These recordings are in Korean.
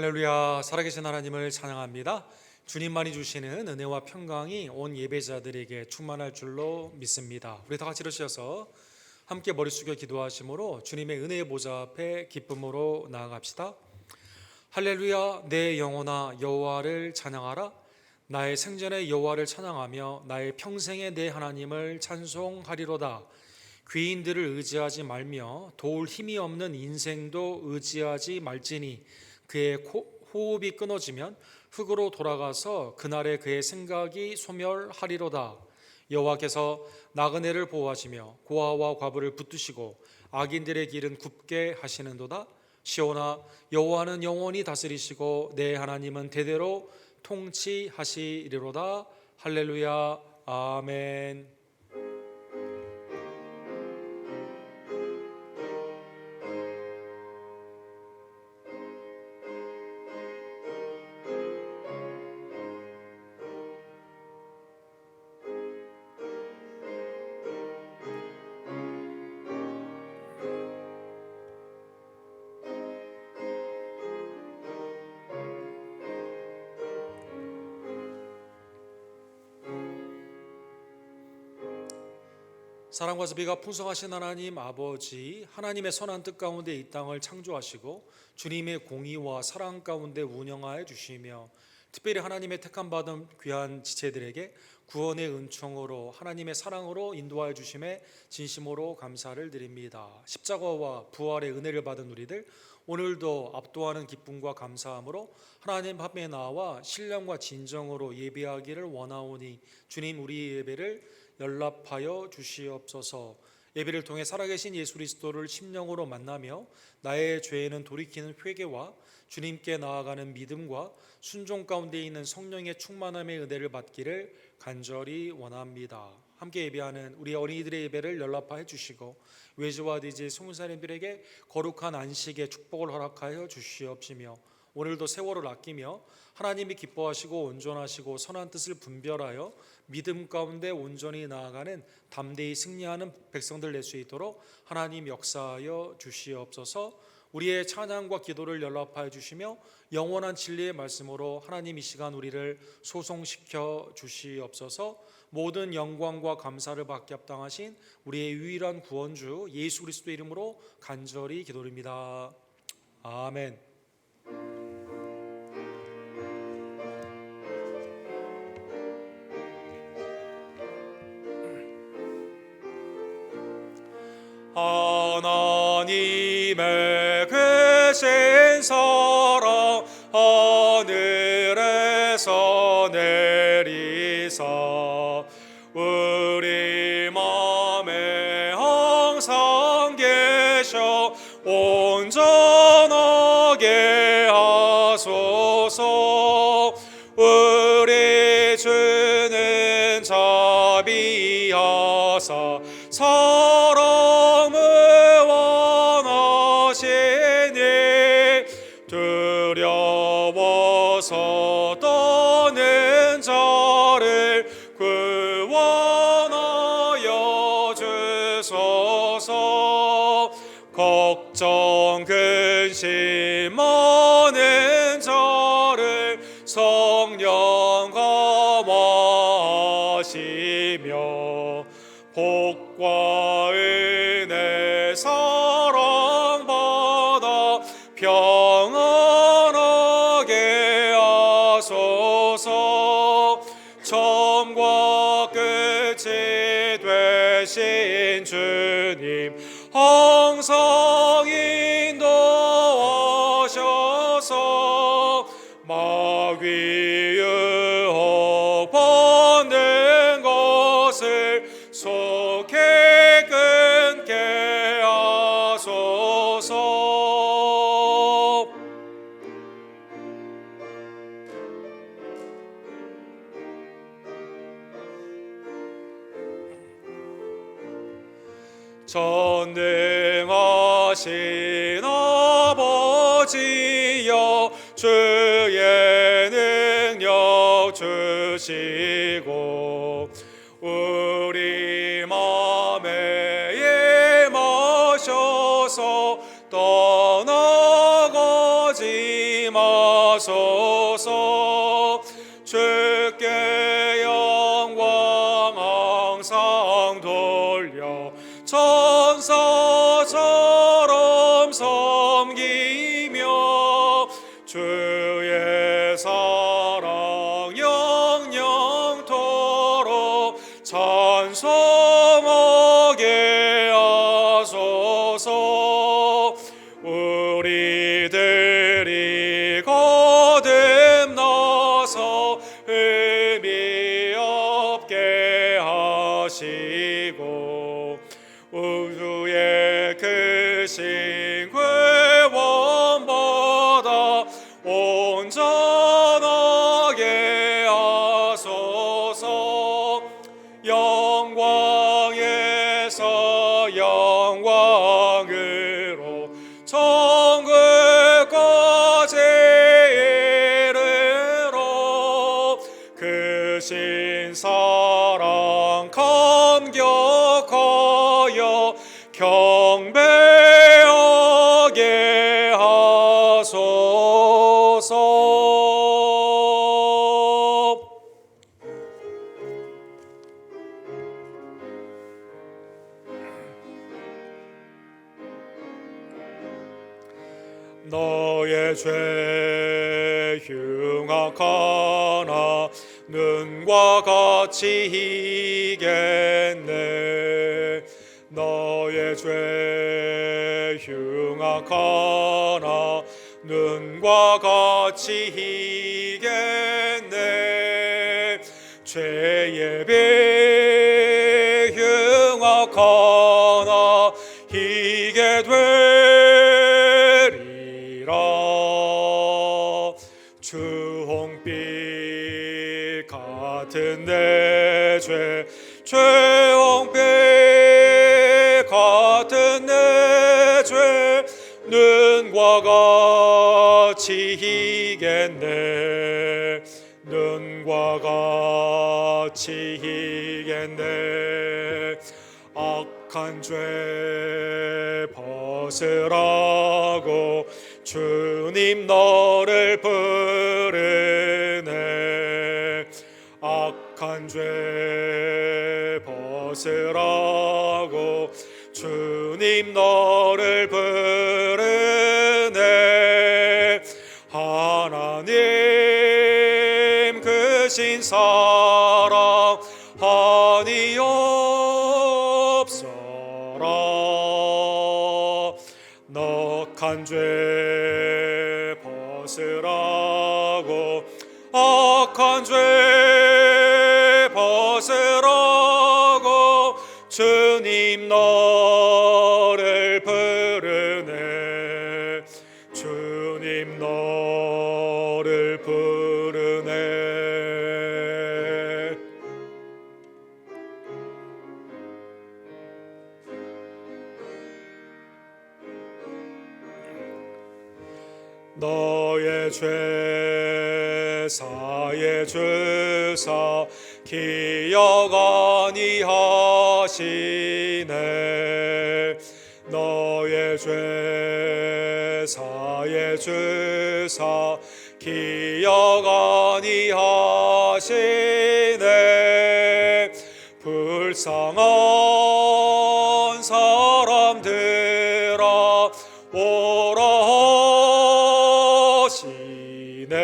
할렐루야. 살아계신 하나님을 찬양합니다. 주님만이 주시는 은혜와 평강이 온 예배자들에게 충만할 줄로 믿습니다. 우리 다 같이 일으셔서 함께 머리 숙여 기도하심으로 주님의 은혜의 보좌 앞에 기쁨으로 나아갑시다. 할렐루야. 내 영혼아 여호와를 찬양하라. 나의 생전의 여호와를 찬양하며 나의 평생의 내 하나님을 찬송하리로다. 귀인들을 의지하지 말며 도울 힘이 없는 인생도 의지하지 말지니 그의 호흡이 끊어지면 흙으로 돌아가서 그날에 그의 생각이 소멸하리로다. 여호와께서 나그네를 보호하시며 고아와 과부를 붙드시고 악인들의 길은 굽게 하시는도다. 시온아 여호와는 영원히 다스리시고 내 하나님은 대대로 통치하시리로다. 할렐루야. 아멘. 사랑과 자비가 풍성하신 하나님 아버지, 하나님의 선한 뜻 가운데 이 땅을 창조하시고 주님의 공의와 사랑 가운데 운영하여 주시며 특별히 하나님의 택함 받은 귀한 지체들에게 구원의 은총으로 하나님의 사랑으로 인도하여 주심에 진심으로 감사를 드립니다. 십자가와 부활의 은혜를 받은 우리들 오늘도 압도하는 기쁨과 감사함으로 하나님 앞에 나와 신령과 진정으로 예배하기를 원하오니 주님 우리 예배를 연락하여 주시옵소서. 예배를 통해 살아계신 예수 그리스도를 심령으로 만나며 나의 죄에는 돌이키는 회개와 주님께 나아가는 믿음과 순종 가운데 있는 성령의 충만함의 은혜를 받기를 간절히 원합니다. 함께 예배하는 우리 어린이들의 예배를 연락하여 주시고 외주와 DJ 송사님들에게 거룩한 안식의 축복을 허락하여 주시옵시며 오늘도 세월을 아끼며 하나님이 기뻐하시고 온전하시고 선한 뜻을 분별하여 믿음 가운데 온전히 나아가는 담대히 승리하는 백성들 낼 수 있도록 하나님 역사하여 주시옵소서. 우리의 찬양과 기도를 연락하여 주시며 영원한 진리의 말씀으로 하나님 이 시간 우리를 소송시켜 주시옵소서. 모든 영광과 감사를 받게 합당하신 우리의 유일한 구원주 예수 그리스도 이름으로 간절히 기도드립니다. 아멘. 하나님의 크신 사랑 하늘에서 내리사 우리 맘에 항상 계셔 온전하게 하소서. 우리 주는 자비하사 사랑을 원하시니 두려워서 떠는 자를 구원하여 주소서. 걱정 근심 많은 자를 성령 감화하시며 복과 은혜 사랑받아 평안하게 하소서. 처음과 끝이 되신 주님 항상 인도하셔서 마귀 유혹 받는 것을 속히 끊게 하소서. 전능하신 아버지여 주의 능력 주시고 우리 맘에 임하셔서 떠나가지 마 영영 돌려 천사처럼 섬기며 주의 사랑 영영토록 찬송하게 하소서. 우리들이 거듭나서 의미 없게 하시고 우주의 크신 구원받아 온전하게 하소서. 영광에서 영광으로 천국까지 이르러 크신 사랑 감격하여 경배하게 하소서. 너의 죄 흉악하나 눈과 같이 희겠네. 너의 죄 흉악하나 눈과 같이 희겠네. 죄의 비 흉악하나 희게 되리라. 주홍빛 같은 내 죄 주홍빛 같은 내 죄 눈과 같이 희겠네. 눈과 같이 희겠네. 악한 죄 벗으라고 주님 너를 부르네. 악한 죄 벗으라고 주님 너를 부르네. 하나님 크신 사랑 한이 없어라. 넉한 죄 벗으라고 악한 죄 벗으라고 주님 너를 부르네. 주님 너를 부르네. 너의 죄 사해 주사 기억 아니하시네. 너의 죄 사해 주사 기억 아니하시네. 불쌍한 사람들아 오라 하시네.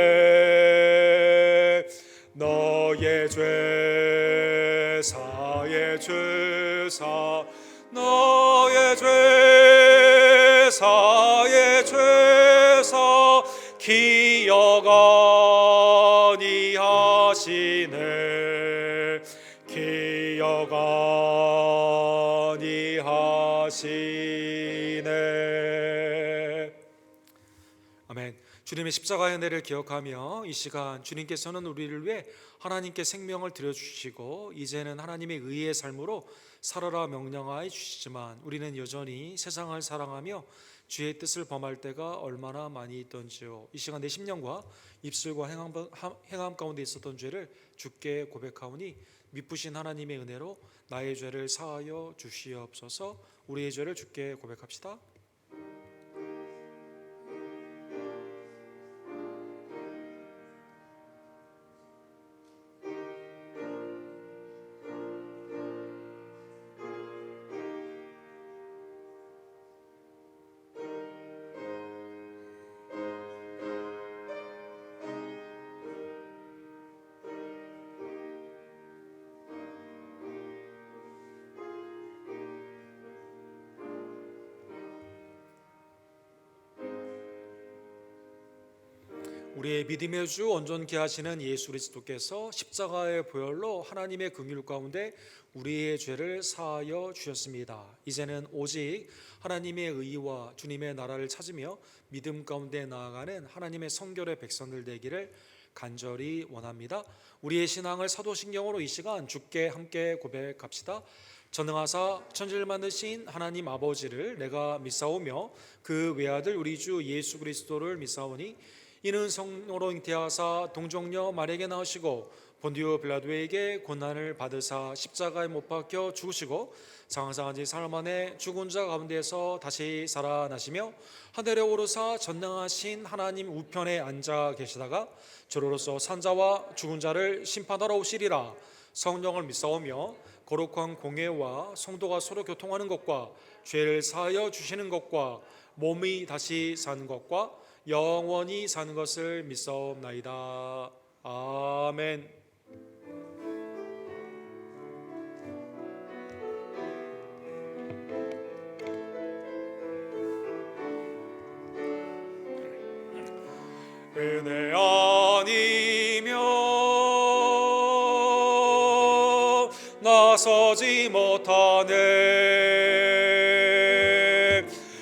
너의 죄 사해 주사 너의 죄 사해 주사 기억 아니하시네. 기억 아니하시네. 아멘. 주님의 십자가의 은혜를 기억하며 이 시간 주님께서는 우리를 위해 하나님께 생명을 드려주시고 이제는 하나님의 의의 삶으로 살아라 명령하여 주시지만 우리는 여전히 세상을 사랑하며 주의 뜻을 범할 때가 얼마나 많이 있던지요. 이 시간 내 심령과 입술과 행함 가운데 있었던 죄를 주께 고백하오니 미쁘신 하나님의 은혜로 나의 죄를 사하여 주시옵소서. 우리의 죄를 주께 고백합시다. 우리의 믿음의 주 온전케 하시는 예수 그리스도께서 십자가의 보혈로 하나님의 긍휼 가운데 우리의 죄를 사하여 주셨습니다. 이제는 오직 하나님의 의와 주님의 나라를 찾으며 믿음 가운데 나아가는 하나님의 성결의 백성들 되기를 간절히 원합니다. 우리의 신앙을 사도신경으로 이 시간 주께 함께 고백합시다. 전능하사 천지를 만드신 하나님 아버지를 내가 믿사오며 그 외아들 우리 주 예수 그리스도를 믿사오니 이는 성령으로 잉태하사 동정녀 마리아에게 나으시고 본디오 빌라도에게 고난을 받으사 십자가에 못 박혀 죽으시고 장사한 지 사흘 만에 죽은 자 가운데서 다시 살아나시며 하늘에 오르사 전능하신 하나님 우편에 앉아 계시다가 저로로서 산자와 죽은 자를 심판하러 오시리라. 성령을 믿사오며 거룩한 공예와 성도가 서로 교통하는 것과 죄를 사하여 주시는 것과 몸이 다시 사는 것과 영원히 사는 것을 믿사옵나이다. 아멘. 은혜 아니면 나서지 못하네.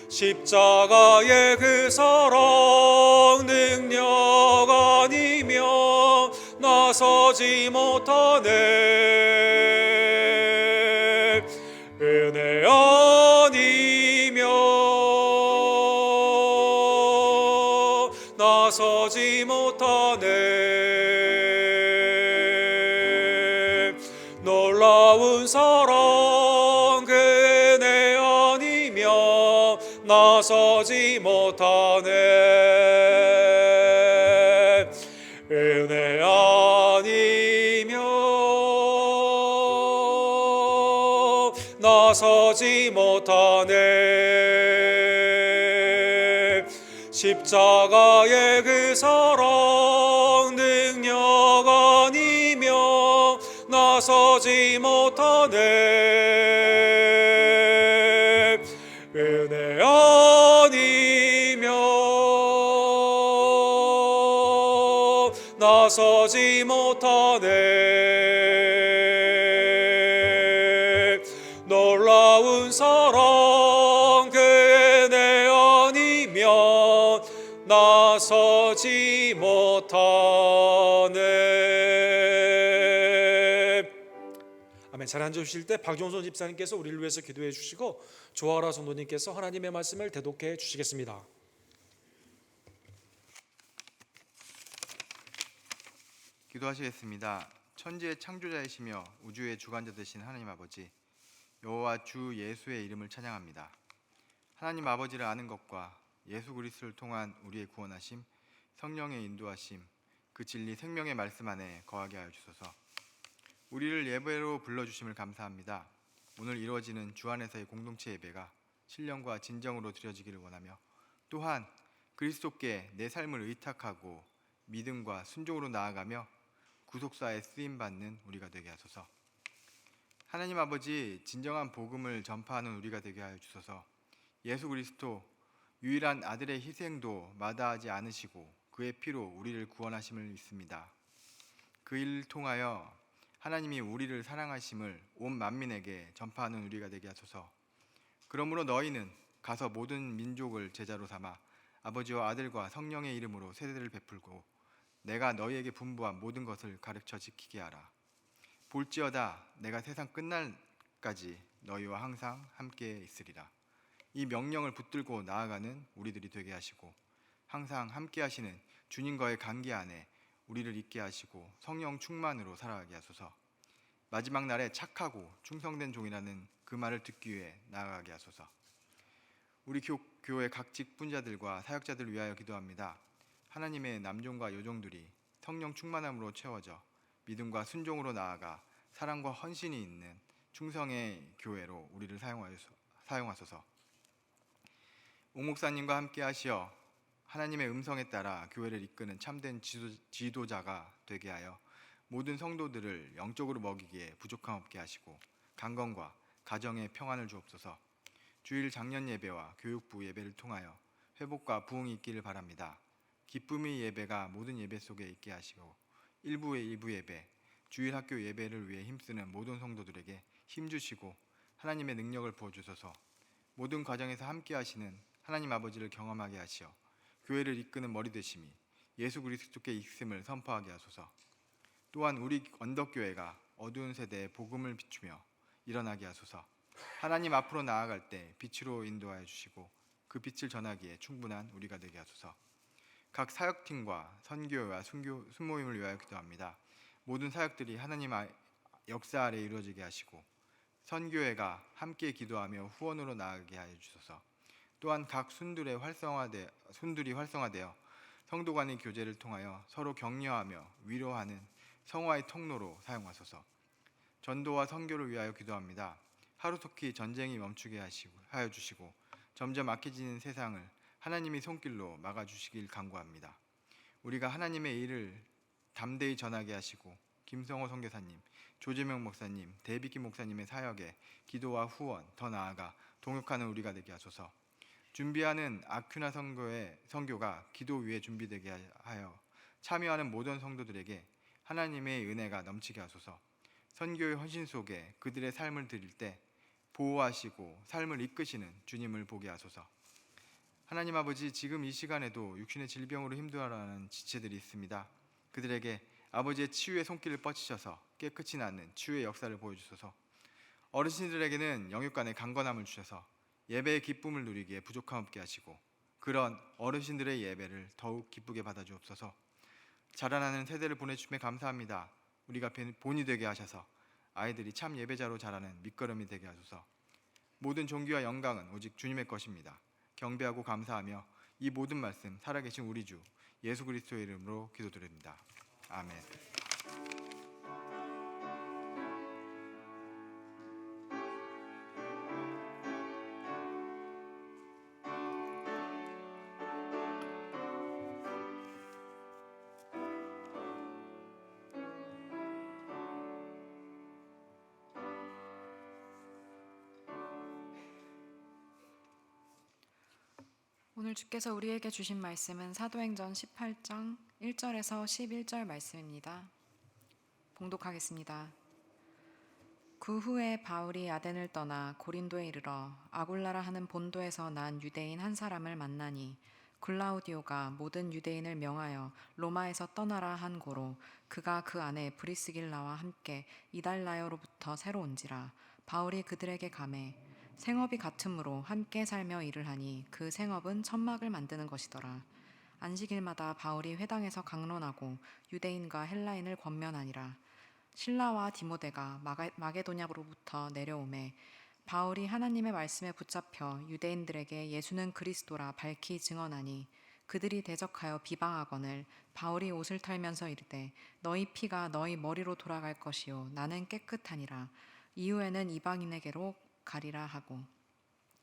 십자가의 그 사랑 능력 아니면 나서지 못하네. 은혜 아니면 나서지 못하네. 놀라운 사랑 그 은혜 아니면 나서지 못하네. 은혜 아니면 나서지 못하네. 십자가의 그 사랑 능력 아니면 나서지 못하네. 은혜 아니면 나서지 못하네. 놀라운 사랑 그 은혜 아니면 나서지 못하네. 아멘. 잘 앉으실 때 박종선 집사님께서 우리를 위해서 기도해 주시고 조아라 성도님께서 하나님의 말씀을 대독해 주시겠습니다. 기도하시겠습니다. 천지의 창조자이시며 우주의 주관자 되신 하나님 아버지, 여호와 주 예수의 이름을 찬양합니다. 하나님 아버지를 아는 것과 예수 그리스도를 통한 우리의 구원하심, 성령의 인도하심, 그 진리 생명의 말씀 안에 거하게 하여 주소서. 우리를 예배로 불러주심을 감사합니다. 오늘 이루어지는 주 안에서의 공동체 예배가 신령과 진정으로 드려지기를 원하며, 또한 그리스도께 내 삶을 의탁하고 믿음과 순종으로 나아가며 구속사에 쓰임받는 우리가 되게 하소서. 하나님 아버지, 진정한 복음을 전파하는 우리가 되게 하여 주소서. 예수 그리스도 유일한 아들의 희생도 마다하지 않으시고 그의 피로 우리를 구원하심을 믿습니다. 그 일을 통하여 하나님이 우리를 사랑하심을 온 만민에게 전파하는 우리가 되게 하소서. 그러므로 너희는 가서 모든 민족을 제자로 삼아 아버지와 아들과 성령의 이름으로 세례를 베풀고 내가 너희에게 분부한 모든 것을 가르쳐 지키게 하라. 볼지어다 내가 세상 끝날까지 너희와 항상 함께 있으리라. 이 명령을 붙들고 나아가는 우리들이 되게 하시고 항상 함께 하시는 주님과의 관계 안에 우리를 있게 하시고 성령 충만으로 살아가게 하소서. 마지막 날에 착하고 충성된 종이라는 그 말을 듣기 위해 나아가게 하소서. 우리 교회 각 직분자들과 사역자들을 위하여 기도합니다. 하나님의 남종과 여종들이 성령 충만함으로 채워져 믿음과 순종으로 나아가 사랑과 헌신이 있는 충성의 교회로 우리를 사용하소서. 옥 목사님과 함께 하시어 하나님의 음성에 따라 교회를 이끄는 참된 지도자가 되게 하여 모든 성도들을 영적으로 먹이기에 부족함 없게 하시고 강건과 가정의 평안을 주옵소서. 주일 장년 예배와 교육부 예배를 통하여 회복과 부흥이 있기를 바랍니다. 기쁨의 예배가 모든 예배 속에 있게 하시고 일부의 일부 예배, 주일 학교 예배를 위해 힘쓰는 모든 성도들에게 힘주시고 하나님의 능력을 부어주소서. 모든 과정에서 함께 하시는 하나님 아버지를 경험하게 하시어 교회를 이끄는 머리 되심이 예수 그리스도께 있음을 선포하게 하소서. 또한 우리 언덕교회가 어두운 세대에 복음을 비추며 일어나게 하소서. 하나님 앞으로 나아갈 때 빛으로 인도하여 주시고 그 빛을 전하기에 충분한 우리가 되게 하소서. 각 사역팀과 선교회와 순모임을 위하여 기도합니다. 모든 사역들이 하나님 역사 아래 이루어지게 하시고 선교회가 함께 기도하며 후원으로 나아가게 하여 주소서. 또한 각 순들이 활성화되어 성도 간의 교제를 통하여 서로 격려하며 위로하는 성화의 통로로 사용하소서. 전도와 선교를 위하여 기도합니다. 하루속히 전쟁이 멈추게 하여 주시고 점점 악해지는 세상을 하나님의 손길로 막아주시길 간구합니다. 우리가 하나님의 일을 담대히 전하게 하시고 김성호 선교사님, 조재명 목사님, 대비기 목사님의 사역에 기도와 후원, 더 나아가 동역하는 우리가 되게 하소서. 준비하는 아큐나 선교가 기도 위에 준비되게 하여 참여하는 모든 성도들에게 하나님의 은혜가 넘치게 하소서. 선교의 헌신 속에 그들의 삶을 드릴 때 보호하시고 삶을 이끄시는 주님을 보게 하소서. 하나님 아버지, 지금 이 시간에도 육신의 질병으로 힘들어하는 지체들이 있습니다. 그들에게 아버지의 치유의 손길을 뻗치셔서 깨끗이 낫는 치유의 역사를 보여주소서. 어르신들에게는 영육간의 강건함을 주셔서 예배의 기쁨을 누리기에 부족함 없게 하시고 그런 어르신들의 예배를 더욱 기쁘게 받아주옵소서. 자라나는 세대를 보내주심에 감사합니다. 우리가 본이 되게 하셔서 아이들이 참 예배자로 자라는 밑거름이 되게 하소서. 모든 존귀와 영광은 오직 주님의 것입니다. 경배하고 감사하며 이 모든 말씀 살아계신 우리 주 예수 그리스도의 이름으로 기도드립니다. 아멘. 오늘 주께서 우리에게 주신 말씀은 사도행전 18장 1절에서 11절 말씀입니다. 봉독하겠습니다. 그 후에 바울이 아덴을 떠나 고린도에 이르러 아굴라라 하는 본도에서 난 유대인 한 사람을 만나니 글라우디오가 모든 유대인을 명하여 로마에서 떠나라 한 고로 그가 그 안에 브리스길라와 함께 이달라요로부터 새로 온지라. 바울이 그들에게 가매 생업이 같으므로 함께 살며 일을 하니 그 생업은 천막을 만드는 것이더라. 안식일마다 바울이 회당에서 강론하고 유대인과 헬라인을 권면하니라. 실라와 디모데가 마게도냐로부터 내려오매 바울이 하나님의 말씀에 붙잡혀 유대인들에게 예수는 그리스도라 밝히 증언하니 그들이 대적하여 비방하거늘 바울이 옷을 털면서 이르되 너희 피가 너희 머리로 돌아갈 것이요 나는 깨끗하니라. 이후에는 이방인에게로 가리라 하고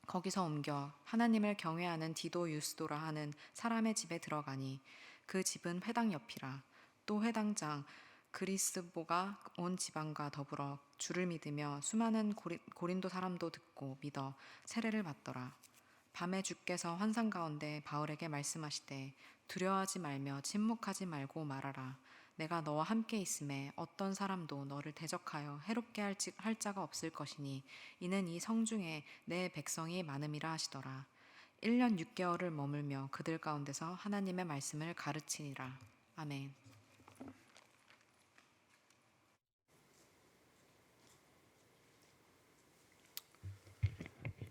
거기서 옮겨 하나님을 경외하는 디도 유스도라 하는 사람의 집에 들어가니 그 집은 회당 옆이라. 또 회당장 그리스보가 온 지방과 더불어 주를 믿으며 수많은 고린도 사람도 듣고 믿어 세례를 받더라. 밤에 주께서 환상 가운데 바울에게 말씀하시되 두려워하지 말며 침묵하지 말고 말하라. 내가 너와 함께 있음에 어떤 사람도 너를 대적하여 해롭게 할 자가 없을 것이니 이는 이 성중에 내 백성이 많음이라 하시더라. 1년 6개월을 머물며 그들 가운데서 하나님의 말씀을 가르치니라. 아멘.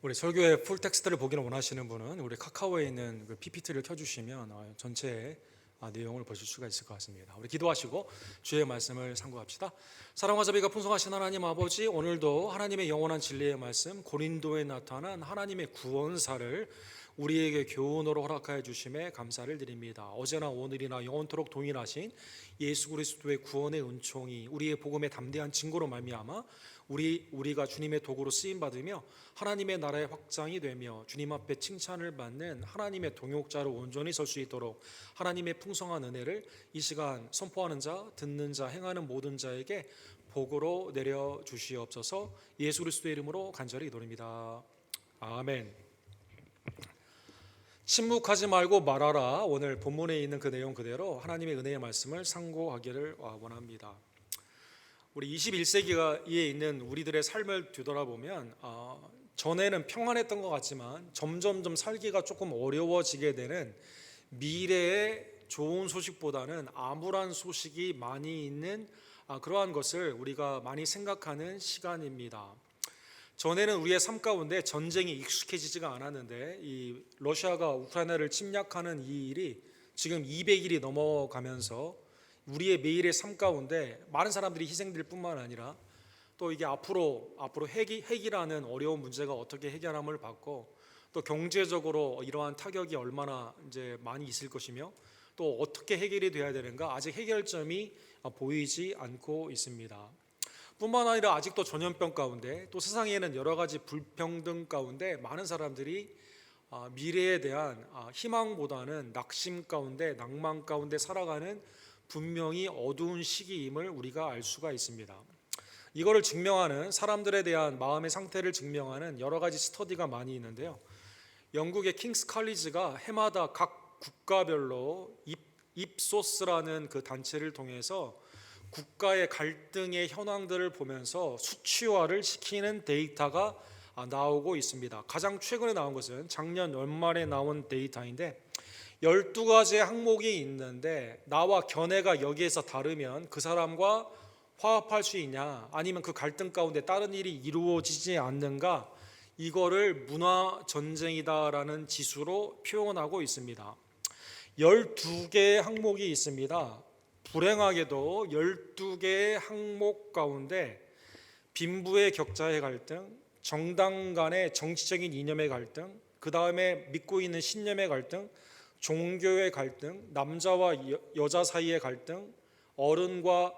우리 설교의 풀 텍스트를 보기를 원하시는 분은 우리 카카오에 있는 그 PPT를 켜주시면 전체 내용을 보실 수가 있을 것 같습니다. 우리 기도하시고 주의 말씀을 상고합시다. 사랑과 자비가 풍성하신 하나님 아버지, 오늘도 하나님의 영원한 진리의 말씀 고린도에 나타난 하나님의 구원사를 우리에게 교훈으로 허락하여 주심에 감사를 드립니다. 어제나 오늘이나 영원토록 동일하신 예수 그리스도의 구원의 은총이 우리의 복음의 담대한 증거로 말미암아 우리가 주님의 도구로 쓰임 받으며 하나님의 나라의 확장이 되며 주님 앞에 칭찬을 받는 하나님의 동역자로 온전히 설 수 있도록 하나님의 풍성한 은혜를 이 시간 선포하는 자, 듣는 자, 행하는 모든 자에게 복으로 내려 주시옵소서. 예수 그리스도의 이름으로 간절히 기도합니다. 아멘. 침묵하지 말고 말하라. 오늘 본문에 있는 그 내용 그대로 하나님의 은혜의 말씀을 상고하기를 원합니다. 우리 21세기에 있는 우리들의 삶을 뒤돌아보면 전에는 평안했던 것 같지만 점점점 살기가 조금 어려워지게 되는 미래의 좋은 소식보다는 암울한 소식이 많이 있는 그러한 것을 우리가 많이 생각하는 시간입니다. 전에는 우리의 삶 가운데 전쟁이 익숙해지지가 않았는데 이 러시아가 우크라이나를 침략하는 이 일이 지금 200일이 넘어가면서 우리의 매일의 삶 가운데 많은 사람들이 희생될 뿐만 아니라 또 이게 앞으로 핵이라는 어려운 문제가 어떻게 해결함을 받고 또 경제적으로 이러한 타격이 얼마나 이제 많이 있을 것이며 또 어떻게 해결이 돼야 되는가 아직 해결점이 보이지 않고 있습니다. 뿐만 아니라 아직도 전염병 가운데 또 세상에는 여러 가지 불평등 가운데 많은 사람들이 미래에 대한 희망보다는 낙심 가운데 낭만 가운데 살아가는 분명히 어두운 시기임을 우리가 알 수가 있습니다. 이거를 증명하는 사람들에 대한 마음의 상태를 증명하는 여러 가지 스터디가 많이 있는데요. 영국의 킹스 칼리지가 해마다 각 국가별로 입소스라는 그 단체를 통해서 국가의 갈등의 현황들을 보면서 수치화를 시키는 데이터가 나오고 있습니다. 가장 최근에 나온 것은 작년 연말에 나온 데이터인데 12가지의 항목이 있는데 나와 견해가 여기에서 다르면 그 사람과 화합할 수 있냐 아니면 그 갈등 가운데 다른 일이 이루어지지 않는가 이거를 문화 전쟁이다라는 지수로 표현하고 있습니다. 12개의 항목이 있습니다. 불행하게도 12개의 항목 가운데 빈부의 격차의 갈등, 정당 간의 정치적인 이념의 갈등, 그 다음에 믿고 있는 신념의 갈등, 종교의 갈등, 남자와 여자 사이의 갈등, 어른과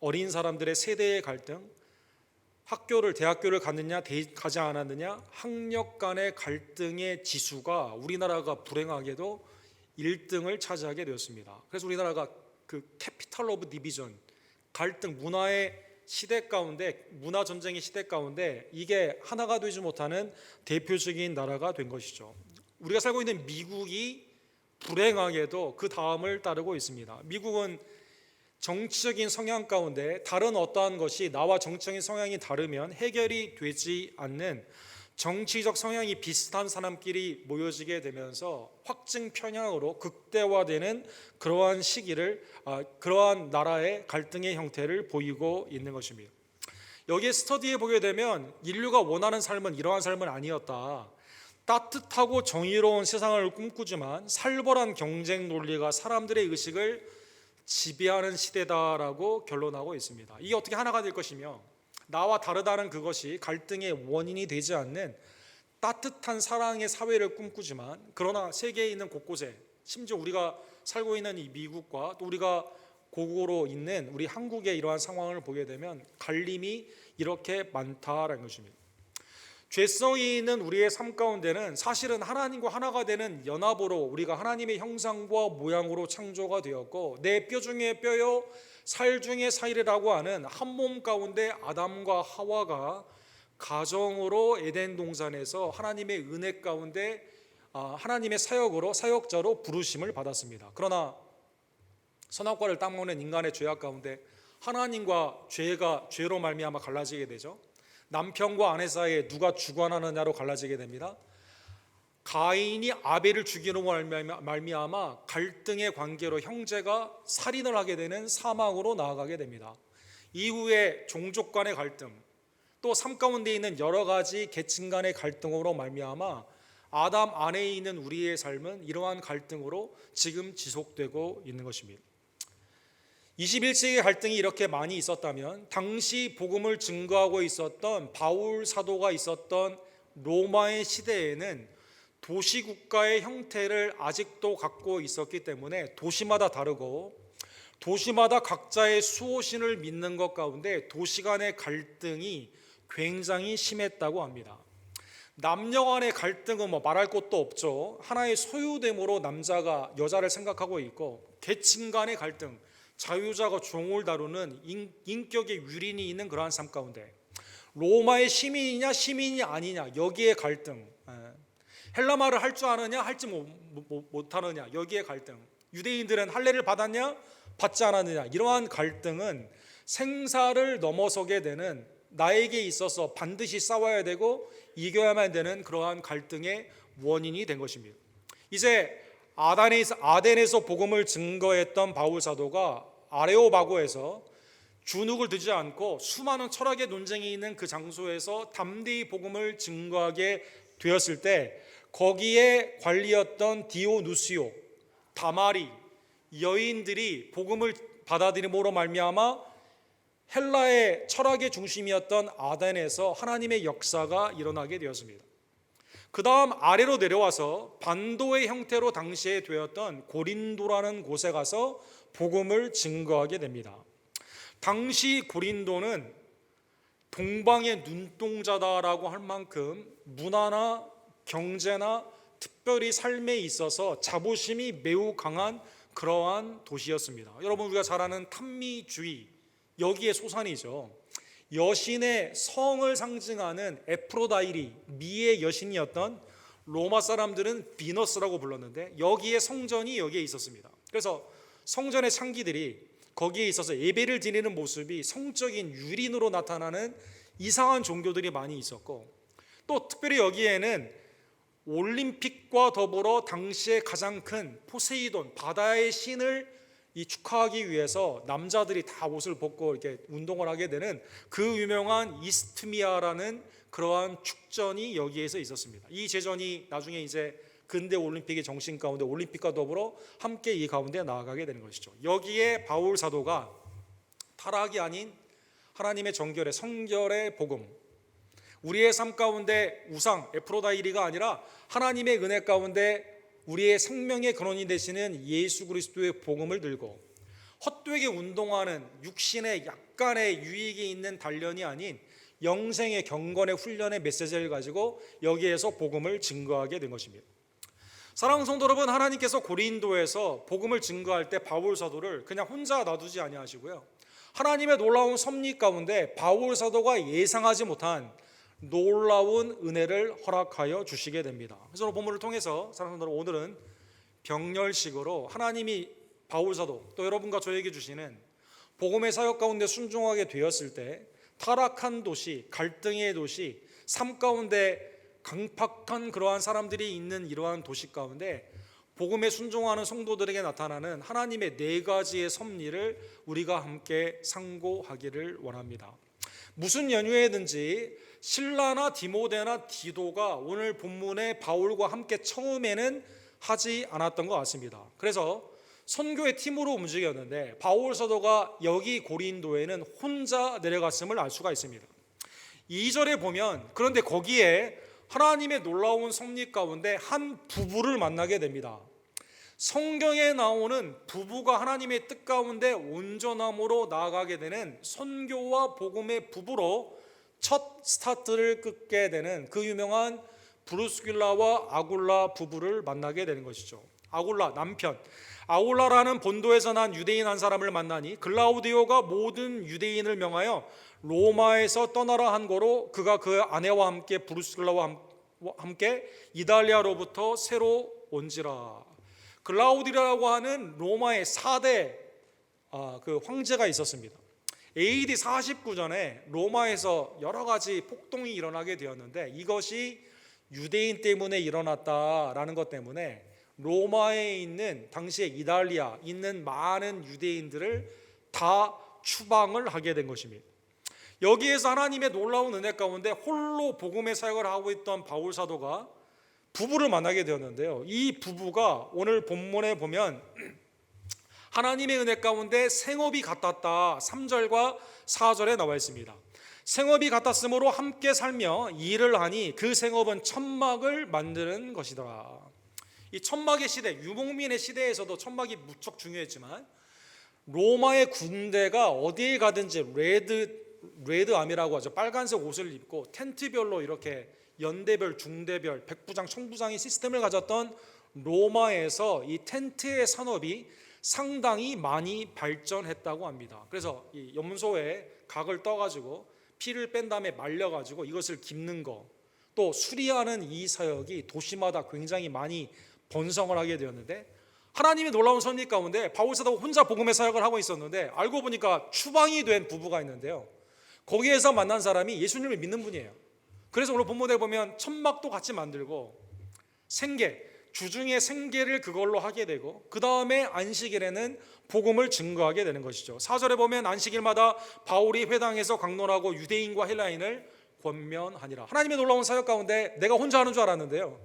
어린 사람들의 세대의 갈등, 대학교를 갔느냐 가지 않았느냐 학력 간의 갈등의 지수가 우리나라가 불행하게도 1등을 차지하게 되었습니다. 그래서 우리나라가 그 캐피탈 오브 디비전 갈등 문화의 시대 가운데 문화 전쟁의 시대 가운데 이게 하나가 되지 못하는 대표적인 나라가 된 것이죠. 우리가 살고 있는 미국이 불행하게도 그 다음을 따르고 있습니다. 미국은 정치적인 성향 가운데 다른 어떠한 것이 나와 정치적인 성향이 다르면 해결이 되지 않는 정치적 성향이 비슷한 사람끼리 모여지게 되면서 확증 편향으로 극대화되는 그러한 시기를 그러한 나라의 갈등의 형태를 보이고 있는 것입니다. 여기에 스터디에 보게 되면 인류가 원하는 삶은 이러한 삶은 아니었다. 따뜻하고 정의로운 세상을 꿈꾸지만 살벌한 경쟁 논리가 사람들의 의식을 지배하는 시대다라고 결론하고 있습니다. 이게 어떻게 하나가 될 것이며 나와 다르다는 그것이 갈등의 원인이 되지 않는 따뜻한 사랑의 사회를 꿈꾸지만 그러나 세계에 있는 곳곳에 심지어 우리가 살고 있는 이 미국과 또 우리가 고국으로 있는 우리 한국의 이러한 상황을 보게 되면 갈림이 이렇게 많다라는 것입니다. 죄성이 있는 우리의 삶 가운데는 사실은 하나님과 하나가 되는 연합으로 우리가 하나님의 형상과 모양으로 창조가 되었고 내 뼈 중에 뼈요 살 중에 살이라고 하는 한 몸 가운데 아담과 하와가 가정으로 에덴 동산에서 하나님의 은혜 가운데 하나님의 사역자로 부르심을 받았습니다. 그러나 선악과를 따먹는 인간의 죄악 가운데 하나님과 죄로 말미암아 갈라지게 되죠. 남편과 아내 사이에 누가 주관하느냐로 갈라지게 됩니다. 가인이 아벨을 죽이는 말미암아 갈등의 관계로 형제가 살인을 하게 되는 사망으로 나아가게 됩니다. 이후에 종족 간의 갈등, 또 삶 가운데 있는 여러 가지 계층 간의 갈등으로 말미암아 아담 안에 있는 우리의 삶은 이러한 갈등으로 지금 지속되고 있는 것입니다. 21세기 갈등이 이렇게 많이 있었다면 당시 복음을 증거하고 있었던 바울 사도가 있었던 로마의 시대에는 도시국가의 형태를 아직도 갖고 있었기 때문에 도시마다 다르고 도시마다 각자의 수호신을 믿는 것 가운데 도시 간의 갈등이 굉장히 심했다고 합니다. 남녀 간의 갈등은 말할 것도 없죠. 하나의 소유됨으로 남자가 여자를 생각하고 있고 계층 간의 갈등, 자유자가 종을 다루는 인격의 유린이 있는 그러한 삶 가운데 로마의 시민이냐 시민이 아니냐 여기에 갈등, 헬라 말을 할 줄 아느냐 할지 못하느냐, 여기에 갈등. 유대인들은 할례를 받았냐 받지 않았느냐, 이러한 갈등은 생사를 넘어서게 되는, 나에게 있어서 반드시 싸워야 되고 이겨야만 되는 그러한 갈등의 원인이 된 것입니다. 이제 아덴에서 복음을 증거했던 바울 사도가 아레오바고에서 주눅을 들지 않고 수많은 철학의 논쟁이 있는 그 장소에서 담대히 복음을 증거하게 되었을 때, 거기에 관리였던 디오누시오, 다마리, 여인들이 복음을 받아들임으로 말미암아 헬라의 철학의 중심이었던 아덴에서 하나님의 역사가 일어나게 되었습니다. 그 다음 아래로 내려와서 반도의 형태로 당시에 되었던 고린도라는 곳에 가서 복음을 증거하게 됩니다. 당시 고린도는 동방의 눈동자다라고 할 만큼 문화나 경제나 특별히 삶에 있어서 자부심이 매우 강한 그러한 도시였습니다. 여러분, 우리가 잘 아는 탐미주의, 여기에 소산이죠. 여신의 성을 상징하는 에프로다이리, 미의 여신이었던 로마 사람들은 비너스라고 불렀는데, 여기에 성전이 여기에 있었습니다. 그래서 성전의 창기들이 거기에 있어서 예배를 드리는 모습이 성적인 유린으로 나타나는 이상한 종교들이 많이 있었고, 또 특별히 여기에는 올림픽과 더불어 당시에 가장 큰 포세이돈, 바다의 신을 축하하기 위해서 남자들이 다 옷을 벗고 이렇게 운동을 하게 되는 그 유명한 이스트미아라는 그러한 축전이 여기에서 있었습니다. 이 제전이 나중에 이제 근대 올림픽의 정신 가운데 올림픽과 더불어 함께 이 가운데 나아가게 되는 것이죠. 여기에 바울 사도가 타락이 아닌 하나님의 정결의 성결의 복음, 우리의 삶 가운데 우상 에프로다이리가 아니라 하나님의 은혜 가운데 우리의 생명의 근원이 되시는 예수 그리스도의 복음을 들고, 헛되게 운동하는 육신의 약간의 유익이 있는 단련이 아닌 영생의 경건의 훈련의 메시지를 가지고 여기에서 복음을 증거하게 된 것입니다. 사랑하는 성도 여러분, 하나님께서 고린도에서 복음을 증거할 때 바울 사도를 그냥 혼자 놔두지 아니하시고요, 하나님의 놀라운 섭리 가운데 바울 사도가 예상하지 못한 놀라운 은혜를 허락하여 주시게 됩니다. 그래서 오늘 본문을 통해서 사랑하는 여러분, 오늘은 병렬식으로 하나님이 바울 사도 또 여러분과 저에게 주시는 복음의 사역 가운데 순종하게 되었을 때 타락한 도시, 갈등의 도시, 삶 가운데 강팍한 그러한 사람들이 있는 이러한 도시 가운데 복음에 순종하는 성도들에게 나타나는 하나님의 네 가지의 섭리를 우리가 함께 상고하기를 원합니다. 무슨 연유에든지 실라나 디모데나 디도가 오늘 본문의 바울과 함께 처음에는 하지 않았던 것 같습니다. 그래서 선교의 팀으로 움직였는데 바울 사도가 여기 고린도에는 혼자 내려갔음을 알 수가 있습니다. 2절에 보면, 그런데 거기에 하나님의 놀라운 섭리 가운데 한 부부를 만나게 됩니다. 성경에 나오는 부부가 하나님의 뜻 가운데 온전함으로 나아가게 되는 선교와 복음의 부부로 첫 스타트를 끊게 되는 그 유명한 브루스길라와 아굴라 부부를 만나게 되는 것이죠. 아굴라 남편, 아굴라라는 본도에서 난 유대인 한 사람을 만나니 글라우디오가 모든 유대인을 명하여 로마에서 떠나라 한 거로 그가 그 아내와 함께 브루스길라와 함께 이달리아로부터 새로 온지라. 글라우디라고 하는 로마의 4대 그 황제가 있었습니다. AD 49전에 로마에서 여러 가지 폭동이 일어나게 되었는데, 이것이 유대인 때문에 일어났다라는 것 때문에 로마에 있는 당시에 이달리아 있는 많은 유대인들을 다 추방을 하게 된 것입니다. 여기에서 하나님의 놀라운 은혜 가운데 홀로 복음의 사역을 하고 있던 바울 사도가 부부를 만나게 되었는데요, 이 부부가 오늘 본문에 보면 하나님의 은혜 가운데 생업이 같았다, 3절과 4절에 나와 있습니다. 생업이 같았으므로 함께 살며 일을 하니 그 생업은 천막을 만드는 것이더라. 이 천막의 시대, 유목민의 시대에서도 천막이 무척 중요했지만 로마의 군대가 어디에 가든지 레드암이라고 하죠. 빨간색 옷을 입고 텐트별로 이렇게 연대별, 중대별, 백부장, 청부장의 시스템을 가졌던 로마에서 이 텐트의 산업이 상당히 많이 발전했다고 합니다. 그래서 이 염소에 각을 떠가지고 피를 뺀 다음에 말려가지고 이것을 깁는 거, 또 수리하는 이 사역이 도시마다 굉장히 많이 번성을 하게 되었는데, 하나님의 놀라운 섭리 가운데 바울 사도가 혼자 복음의 사역을 하고 있었는데 알고 보니까 추방이 된 부부가 있는데요, 거기에서 만난 사람이 예수님을 믿는 분이에요. 그래서 오늘 본문에 보면 천막도 같이 만들고 생계, 주중에 생계를 그걸로 하게 되고, 그 다음에 안식일에는 복음을 증거하게 되는 것이죠. 4절에 보면 안식일마다 바울이 회당에서 강론하고 유대인과 헬라인을 권면하니라. 하나님의 놀라운 사역 가운데 내가 혼자 하는 줄 알았는데요,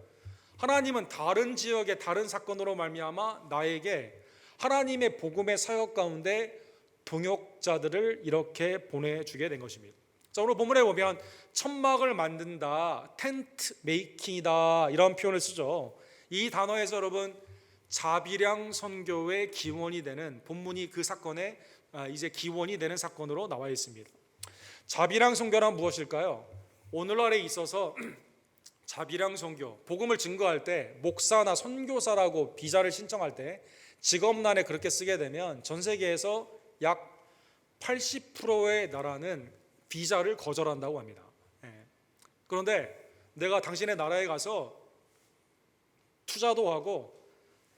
하나님은 다른 지역의 다른 사건으로 말미암아 나에게 하나님의 복음의 사역 가운데 동역자들을 이렇게 보내주게 된 것입니다. 자, 오늘 본문에 보면 천막을 만든다, 텐트 메이킹이다, 이런 표현을 쓰죠. 이 단어에서 여러분 자비량 선교의 기원이 되는, 본문이 그 사건의 이제 기원이 되는 사건으로 나와 있습니다. 자비량 선교란 무엇일까요? 오늘날에 있어서 자비량 선교, 복음을 증거할 때 목사나 선교사라고 비자를 신청할 때 직업란에 그렇게 쓰게 되면 전 세계에서 약 80%의 나라는 비자를 거절한다고 합니다. 그런데 내가 당신의 나라에 가서 투자도 하고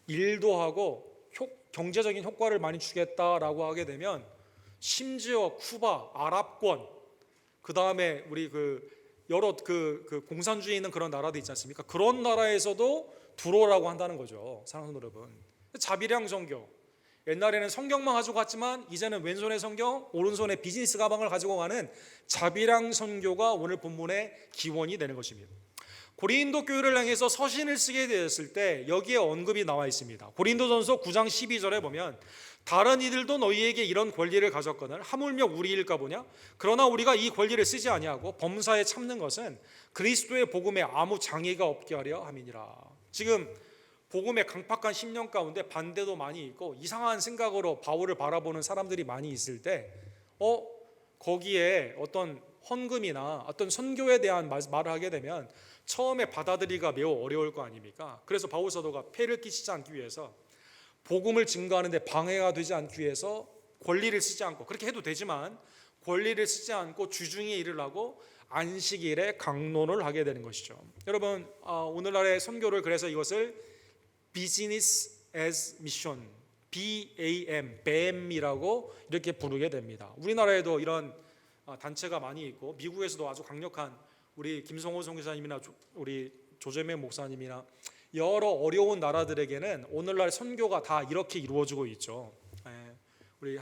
일도 하고 경제적인 효과를 많이 주겠다라고 하게 되면 심지어 쿠바, 아랍권, 그 다음에 우리 여러 공산주의 있는 그런 나라도 있지 않습니까? 그런 나라에서도 들어오라고 한다는 거죠. 사랑하는 여러분, 자비량 선교, 옛날에는 성경만 가지고 갔지만 이제는 왼손에 성경, 오른손에 비즈니스 가방을 가지고 가는 자비량 선교가 오늘 본문의 기원이 되는 것입니다. 고린도 교회를 향해서 서신을 쓰게 되었을 때 여기에 언급이 나와 있습니다. 고린도전서 9장 12절에 보면 다른 이들도 너희에게 이런 권리를 가졌거늘 하물며 우리일까 보냐? 그러나 우리가 이 권리를 쓰지 아니하고 범사에 참는 것은 그리스도의 복음에 아무 장애가 없게 하려 함이니라. 지금 복음의 강팍한 10년 가운데 반대도 많이 있고 이상한 생각으로 바울을 바라보는 사람들이 많이 있을 때 거기에 어떤 헌금이나 어떤 선교에 대한 말을 하게 되면 처음에 받아들이기가 매우 어려울 거 아닙니까? 그래서 바울 사도가 폐를 끼치지 않기 위해서, 복음을 증거하는데 방해가 되지 않기 위해서 권리를 쓰지 않고, 그렇게 해도 되지만 권리를 쓰지 않고 주중에 일을 하고 안식일에 강론을 하게 되는 것이죠. 여러분, 오늘날의 선교를 그래서 이것을 Business as Mission, BAM이라고 이렇게 부르게 됩니다. 우리나라에도 이런 단체가 많이 있고 미국에서도 아주 강력한 우리 김성호 선교사님이나 우리 조재명 목사님이나 여러 어려운 나라들에게는 오늘날 선교가 다 이렇게 이루어지고 있죠. 우리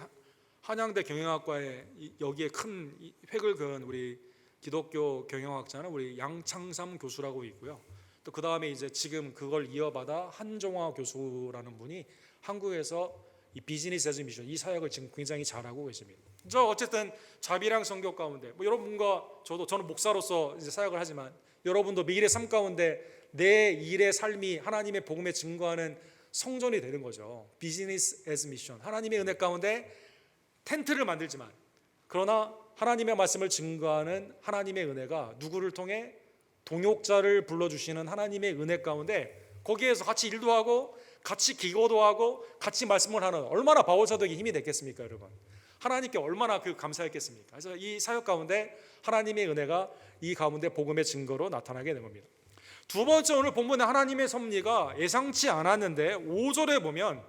한양대 경영학과에 여기에 큰 획을 그은 우리 기독교 경영학자는 우리 양창삼 교수라고 있고요. 또 그 다음에 이제 지금 그걸 이어받아 한종화 교수라는 분이 한국에서 이 비즈니스 에즈 미션, 이 사역을 지금 굉장히 잘하고 계십니다. 어쨌든 자비량 선교 가운데 여러분과 저는 목사로서 이제 사역을 하지만 여러분도 매일의 삶 가운데 내 일의 삶이 하나님의 복음에 증거하는 성전이 되는 거죠. 비즈니스 에즈 미션, 하나님의 은혜 가운데 텐트를 만들지만 그러나 하나님의 말씀을 증거하는 하나님의 은혜가 누구를 통해 동역자를 불러주시는 하나님의 은혜 가운데 거기에서 같이 일도 하고 같이 기도도 하고 같이 말씀을 하는, 얼마나 바울 사도에게 힘이 됐겠습니까, 여러분? 하나님께 얼마나 감사했겠습니까? 그래서 이 사역 가운데 하나님의 은혜가 이 가운데 복음의 증거로 나타나게 된 겁니다. 두 번째, 오늘 본문에 하나님의 섭리가 예상치 않았는데 5절에 보면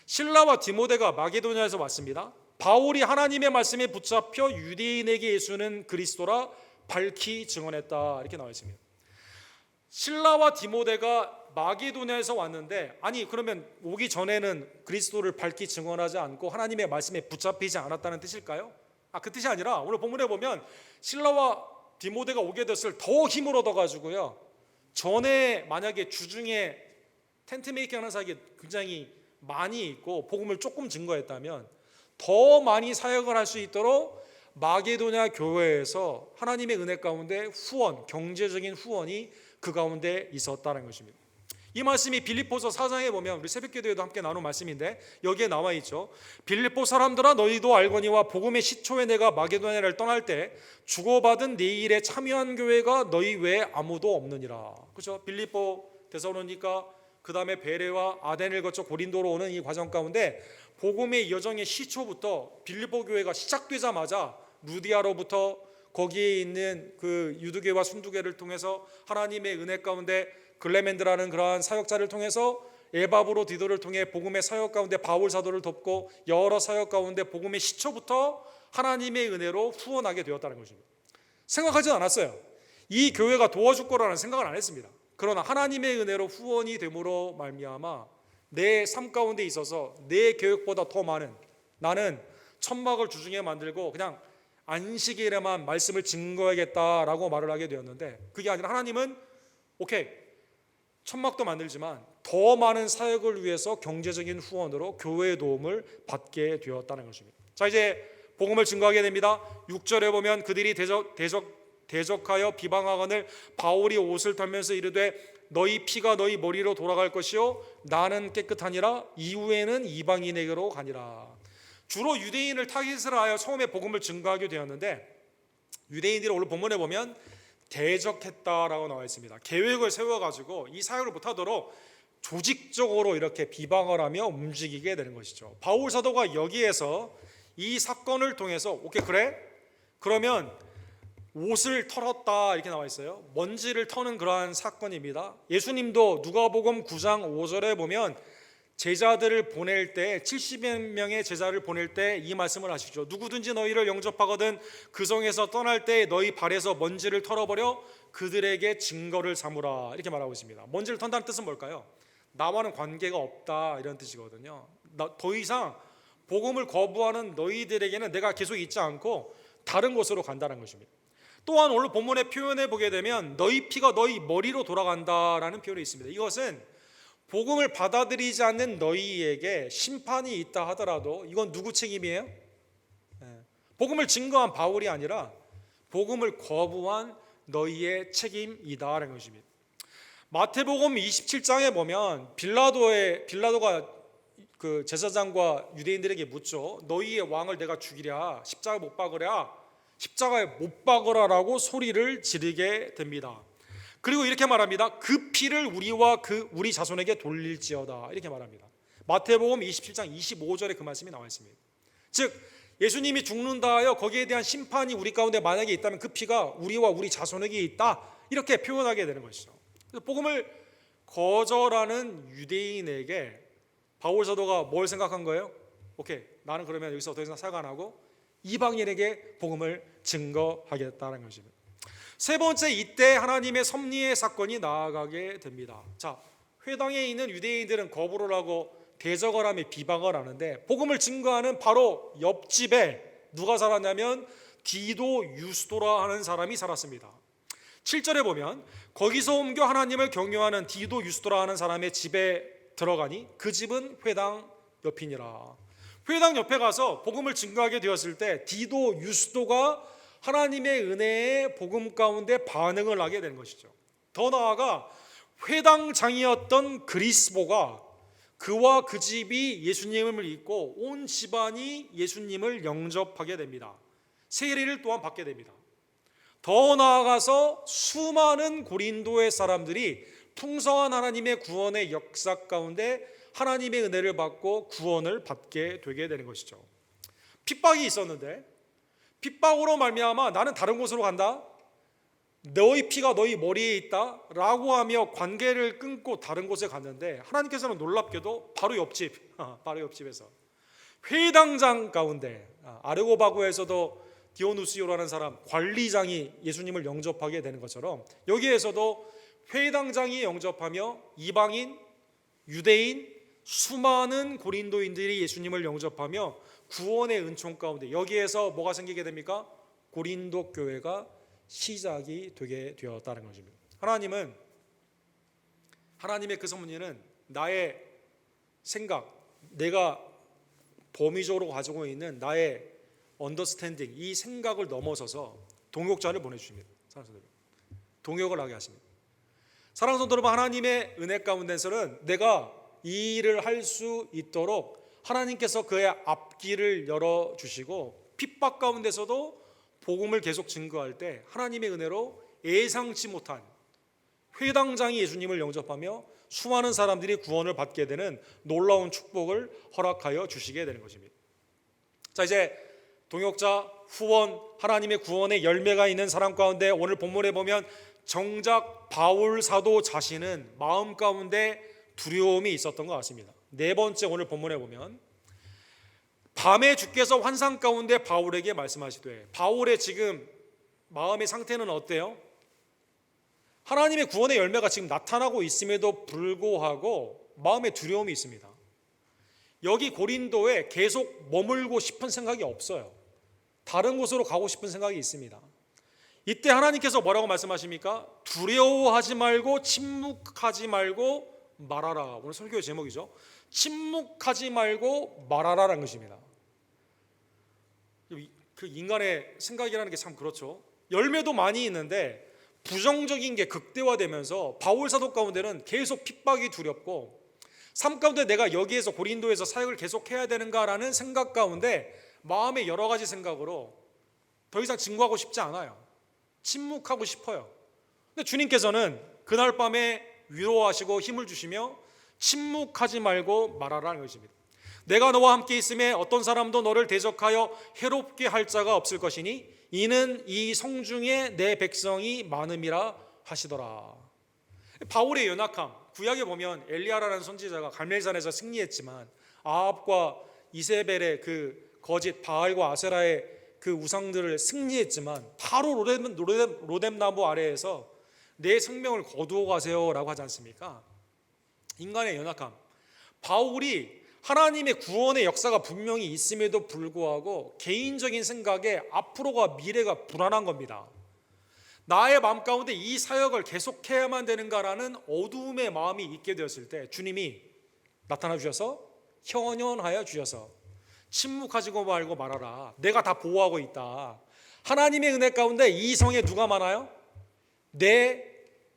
실라와 디모데가 마게도냐에서 왔습니다. 바울이 하나님의 말씀에 붙잡혀 유대인에게 예수는 그리스도라 밝히 증언했다, 이렇게 나와 있습니다. 실라와 디모데가 마게도냐에서 왔는데, 아니 그러면 오기 전에는 그리스도를 밝히 증언하지 않고 하나님의 말씀에 붙잡히지 않았다는 뜻일까요? 그 뜻이 아니라 오늘 본문에 보면 실라와 디모데가 오게 됐을 더 힘을 얻어가지고요, 전에 만약에 주중에 텐트 메이킹 하는 사역이 굉장히 많이 있고 복음을 조금 증거했다면 더 많이 사역을 할 수 있도록 마게도냐 교회에서 하나님의 은혜 가운데 후원, 경제적인 후원이 그 가운데 있었다는 것입니다. 이 말씀이 빌립보서 4장에 보면 우리 새벽기도에도 함께 나눈 말씀인데 여기에 나와 있죠. 빌립보 사람들아 너희도 알거니와 복음의 시초에 내가 마게도냐를 떠날 때 주고받은 네 일에 참여한 교회가 너희 외에 아무도 없느니라. 그렇죠? 빌립보, 데살로니가, 그 다음에 베레와 아덴을 거쳐 고린도로 오는 이 과정 가운데 복음의 여정의 시초부터 빌립보 교회가 시작되자마자 루디아로부터 거기에 있는 그 유두개와 순두개를 통해서 하나님의 은혜 가운데 글레멘드라는 그러한 사역자를 통해서 에바브로 디도를 통해 복음의 사역 가운데 바울 사도를 돕고 여러 사역 가운데 복음의 시초부터 하나님의 은혜로 후원하게 되었다는 것입니다. 생각하지 않았어요. 이 교회가 도와줄 거라는 생각을 안 했습니다. 그러나 하나님의 은혜로 후원이 됨으로 말미암아 내 삶 가운데 있어서 내 계획보다 더 많은, 나는 천막을 주중에 만들고 그냥 안식일에만 말씀을 증거하겠다라고 말을 하게 되었는데, 그게 아니라 하나님은 오케이, 천막도 만들지만 더 많은 사역을 위해서 경제적인 후원으로 교회의 도움을 받게 되었다는 것입니다. 자, 이제 복음을 증거하게 됩니다. 6절에 보면 그들이 대적하여 비방하거늘 바울이 옷을 털면서 이르되 너희 피가 너희 머리로 돌아갈 것이요 나는 깨끗하니라. 이후에는 이방인에게로 가니라. 주로 유대인을 타깃을 하여 처음에 복음을 증거하게 되었는데, 유대인들이 오늘 본문에 보면 대적했다라고 나와 있습니다. 계획을 세워가지고 이 사역을 못하도록 조직적으로 이렇게 비방을 하며 움직이게 되는 것이죠. 바울 사도가 여기에서 이 사건을 통해서 오케이, 그래? 그러면 옷을 털었다 이렇게 나와 있어요. 먼지를 터는 그러한 사건입니다. 예수님도 누가복음 9장 5절에 보면 제자들을 보낼 때, 70여 명의 제자를 보낼 때 이 말씀을 하시죠. 누구든지 너희를 영접하거든 그 성에서 떠날 때 너희 발에서 먼지를 털어버려 그들에게 증거를 삼으라, 이렇게 말하고 있습니다. 먼지를 턴다는 뜻은 뭘까요? 나와는 관계가 없다, 이런 뜻이거든요. 더 이상 복음을 거부하는 너희들에게는 내가 계속 있지 않고 다른 곳으로 간다는 것입니다. 또한 오늘 본문의 표현에 보게 되면 너희 피가 너희 머리로 돌아간다라는 표현이 있습니다. 이것은 복음을 받아들이지 않는 너희에게 심판이 있다 하더라도 이건 누구 책임이에요? 복음을 증거한 바울이 아니라 복음을 거부한 너희의 책임이다라는 것입니다. 마태복음 27장에 보면 빌라도가 그 제사장과 유대인들에게 묻죠. 너희의 왕을 내가 죽이랴, 십자가에 못 박으랴, 십자가에 못 박으라라고 소리를 지르게 됩니다. 그리고 이렇게 말합니다. 그 피를 우리와 우리 자손에게 돌릴지어다, 이렇게 말합니다. 마태복음 27장 25절에 그 말씀이 나와 있습니다. 즉 예수님이 죽는다 하여 거기에 대한 심판이 우리 가운데 만약에 있다면 그 피가 우리와 우리 자손에게 있다, 이렇게 표현하게 되는 것이죠. 그래서 복음을 거절하는 유대인에게 바울 사도가 뭘 생각한 거예요? 오케이, 나는 그러면 여기서 더 이상 사역 안 하고 이방인에게 복음을 증거하겠다는 것입니다. 세 번째, 이때 하나님의 섭리의 사건이 나아가게 됩니다. 자, 회당에 있는 유대인들은 거부를 하고 대적을 하며 비방을 하는데, 복음을 증거하는 바로 옆집에 누가 살았냐면 디도 유스도라 하는 사람이 살았습니다. 7절에 보면 거기서 옮겨 하나님을 경외하는 디도 유스도라 하는 사람의 집에 들어가니 그 집은 회당 옆이니라. 회당 옆에 가서 복음을 증거하게 되었을 때 디도 유스도가 하나님의 은혜의 복음 가운데 반응을 하게 되는 것이죠. 더 나아가 회당장이었던 그리스보가 그와 그 집이 예수님을 믿고 온 집안이 예수님을 영접하게 됩니다. 세례를 또한 받게 됩니다. 더 나아가서 수많은 고린도의 사람들이 풍성한 하나님의 구원의 역사 가운데 하나님의 은혜를 받고 구원을 받게 되게 되는 것이죠. 핍박이 있었는데 핍박으로 말미암아 나는 다른 곳으로 간다, 너희 피가 너희 머리에 있다 라고 하며 관계를 끊고 다른 곳에 갔는데, 하나님께서는 놀랍게도 바로 옆집에서 회당장 가운데, 아르고바고에서도 디오누시오라는 사람 관리장이 예수님을 영접하게 되는 것처럼 여기에서도 회당장이 영접하며 이방인, 유대인, 수많은 고린도인들이 예수님을 영접하며 구원의 은총 가운데 여기에서 뭐가 생기게 됩니까? 고린도 교회가 시작이 되게 되었다는 것입니다. 하나님의 그 섭리는 나의 생각, 내가 범위적으로 가지고 있는 나의 언더스탠딩, 이 생각을 넘어서서 동역자를 보내주십니다. 동역을 하게 하십니다. 사랑하는 성도 여러분, 하나님의 은혜 가운데서는 내가 이 일을 할 수 있도록 하나님께서 그의 앞길을 열어주시고 핍박 가운데서도 복음을 계속 증거할 때 하나님의 은혜로 예상치 못한 회당장이 예수님을 영접하며 수많은 사람들이 구원을 받게 되는 놀라운 축복을 허락하여 주시게 되는 것입니다. 자, 이제 동역자 후원, 하나님의 구원의 열매가 있는 사람 가운데 오늘 본문에 보면 정작 바울 사도 자신은 마음 가운데 두려움이 있었던 것 같습니다. 네 번째, 오늘 본문에 보면 밤에 주께서 환상 가운데 바울에게 말씀하시되, 바울의 지금 마음의 상태는 어때요? 하나님의 구원의 열매가 지금 나타나고 있음에도 불구하고 마음에 두려움이 있습니다. 여기 고린도에 계속 머물고 싶은 생각이 없어요. 다른 곳으로 가고 싶은 생각이 있습니다. 이때 하나님께서 뭐라고 말씀하십니까? 두려워하지 말고 침묵하지 말고 말하라. 오늘 설교의 제목이죠. 침묵하지 말고 말하라라는 것입니다. 그 인간의 생각이라는 게 참 그렇죠. 열매도 많이 있는데 부정적인 게 극대화되면서 바울 사도 가운데는 계속 핍박이 두렵고, 삶 가운데 내가 여기에서 고린도에서 사역을 계속해야 되는가라는 생각 가운데 마음의 여러 가지 생각으로 더 이상 증거하고 싶지 않아요. 침묵하고 싶어요. 근데 주님께서는 그날 밤에 위로하시고 힘을 주시며 침묵하지 말고 말하라는 것입니다. 내가 너와 함께 있음에 어떤 사람도 너를 대적하여 해롭게 할 자가 없을 것이니 이는 이 성중에 내 백성이 많음이라 하시더라. 바울의 연약함, 구약에 보면 엘리야라는 선지자가 갈멜산에서 승리했지만 아합과 이세벨의 그 거짓 바알과 아세라의 그 우상들을 승리했지만 바로 로뎀 나무 아래에서 내 생명을 거두어 가세요라고 하지 않습니까? 인간의 연약함, 바울이 하나님의 구원의 역사가 분명히 있음에도 불구하고 개인적인 생각에 앞으로가 미래가 불안한 겁니다. 나의 마음 가운데 이 사역을 계속해야만 되는가라는 어두움의 마음이 있게 되었을 때 주님이 나타나 주셔서 현현하여 주셔서 침묵하지 말고 말하라. 내가 다 보호하고 있다. 하나님의 은혜 가운데 이 성에 누가 많아요? 내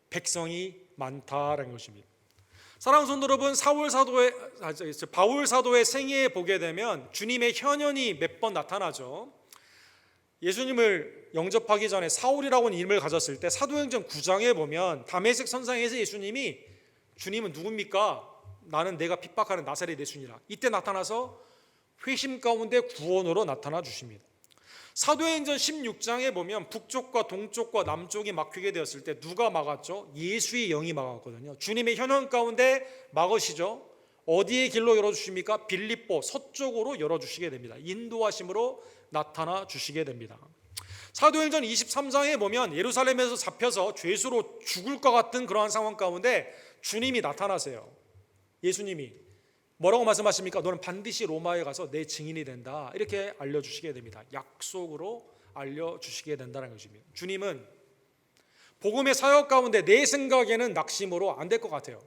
백성이 많다라는 것입니다. 사랑하는 성도 여러분, 바울 사도의 생애에 보게 되면 주님의 현현이 몇 번 나타나죠. 예수님을 영접하기 전에 사울이라고 하는 이름을 가졌을 때 사도행전 9장에 보면 다메섹 선상에서 예수님이, 주님은 누굽니까? 나는 내가 핍박하는 나사렛 예수니라. 이때 나타나서 회심 가운데 구원으로 나타나 주십니다. 사도행전 16장에 보면 북쪽과 동쪽과 남쪽이 막히게 되었을 때 누가 막았죠? 예수의 영이 막았거든요. 주님의 현현 가운데 막으시죠. 어디의 길로 열어주십니까? 빌립보 서쪽으로 열어주시게 됩니다. 인도하심으로 나타나 주시게 됩니다. 사도행전 23장에 보면 예루살렘에서 잡혀서 죄수로 죽을 것 같은 그러한 상황 가운데 주님이 나타나세요. 예수님이 뭐라고 말씀하십니까? 너는 반드시 로마에 가서 내 증인이 된다. 이렇게 알려주시게 됩니다. 약속으로 알려주시게 된다는 것입니다. 주님은 복음의 사역 가운데 내 생각에는 낙심으로 안 될 것 같아요.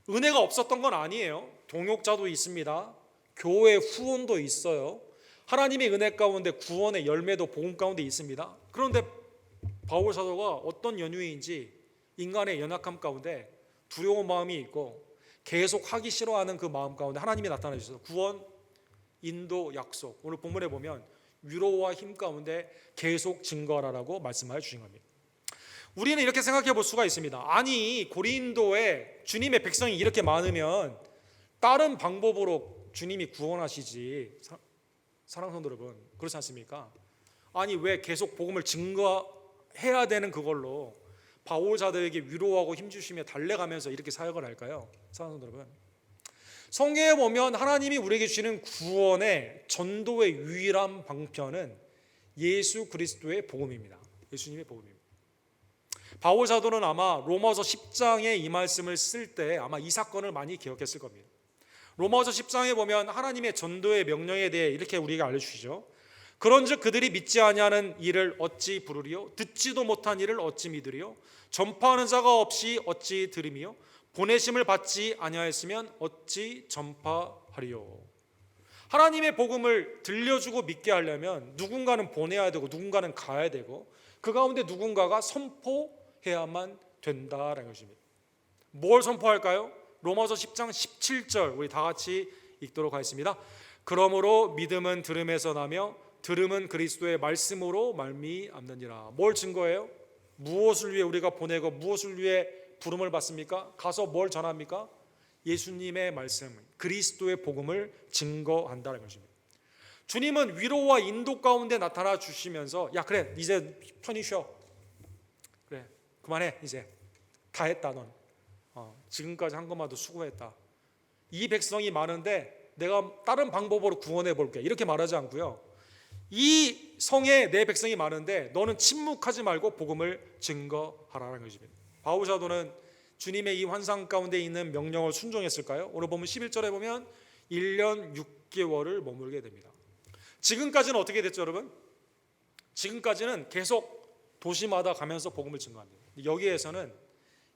은혜가 없었던 건 아니에요. 동역자도 있습니다. 교회 후원도 있어요. 하나님의 은혜 가운데 구원의 열매도 복음 가운데 있습니다. 그런데 바울 사도가 어떤 연유인지 인간의 연약함 가운데 두려운 마음이 있고 계속 하기 싫어하는 그 마음 가운데 하나님이 나타나 주셔서 구원, 인도, 약속, 오늘 본문에 보면 위로와 힘 가운데 계속 증거하라고 말씀하여 주신 겁니다. 우리는 이렇게 생각해 볼 수가 있습니다. 아니, 고린도에 주님의 백성이 이렇게 많으면 다른 방법으로 주님이 구원하시지. 사랑하는 성도 여러분, 그렇지 않습니까? 아니, 왜 계속 복음을 증거해야 되는 그걸로 바울 사도에게 위로하고 힘주시며 달래가면서 이렇게 사역을 할까요? 사랑하는 성도 여러분, 성경에 보면 하나님이 우리에게 주시는 구원의 전도의 유일한 방편은 예수 그리스도의 복음입니다. 예수님의 복음입니다. 바울 사도는 아마 로마서 10장에 이 말씀을 쓸 때 아마 이 사건을 많이 기억했을 겁니다. 로마서 10장에 보면 하나님의 전도의 명령에 대해 이렇게 우리에게 알려주시죠. 그런즉 그들이 믿지 아니하는 일을 어찌 부르리요? 듣지도 못한 일을 어찌 믿으리요? 전파하는 자가 없이 어찌 들으리요? 보내심을 받지 아니하였으면 어찌 전파하리요? 하나님의 복음을 들려주고 믿게 하려면 누군가는 보내야 되고 누군가는 가야 되고 그 가운데 누군가가 선포해야만 된다라는 것입니다. 뭘 선포할까요? 로마서 10장 17절 우리 다 같이 읽도록 하겠습니다. 그러므로 믿음은 들음에서 나며 들음은 그리스도의 말씀으로 말미암느니라. 뭘 증거해요? 무엇을 위해 우리가 보내고 무엇을 위해 부름을 받습니까? 가서 뭘 전합니까? 예수님의 말씀, 그리스도의 복음을 증거한다는 것입니다. 주님은 위로와 인도 가운데 나타나 주시면서 야 그래 이제 편히 쉬어. 그래 그만해 이제 다 했다 넌. 지금까지 한 것만도 수고했다. 이 백성이 많은데 내가 다른 방법으로 구원해 볼게. 이렇게 말하지 않고요. 이 성에 내 백성이 많은데 너는 침묵하지 말고 복음을 증거하라는 것입니다. 바울 사도는 주님의 이 환상 가운데 있는 명령을 순종했을까요? 오늘 보면 11절에 보면 1년 6개월을 머물게 됩니다. 지금까지는 어떻게 됐죠, 여러분? 지금까지는 계속 도시마다 가면서 복음을 증거합니다. 여기에서는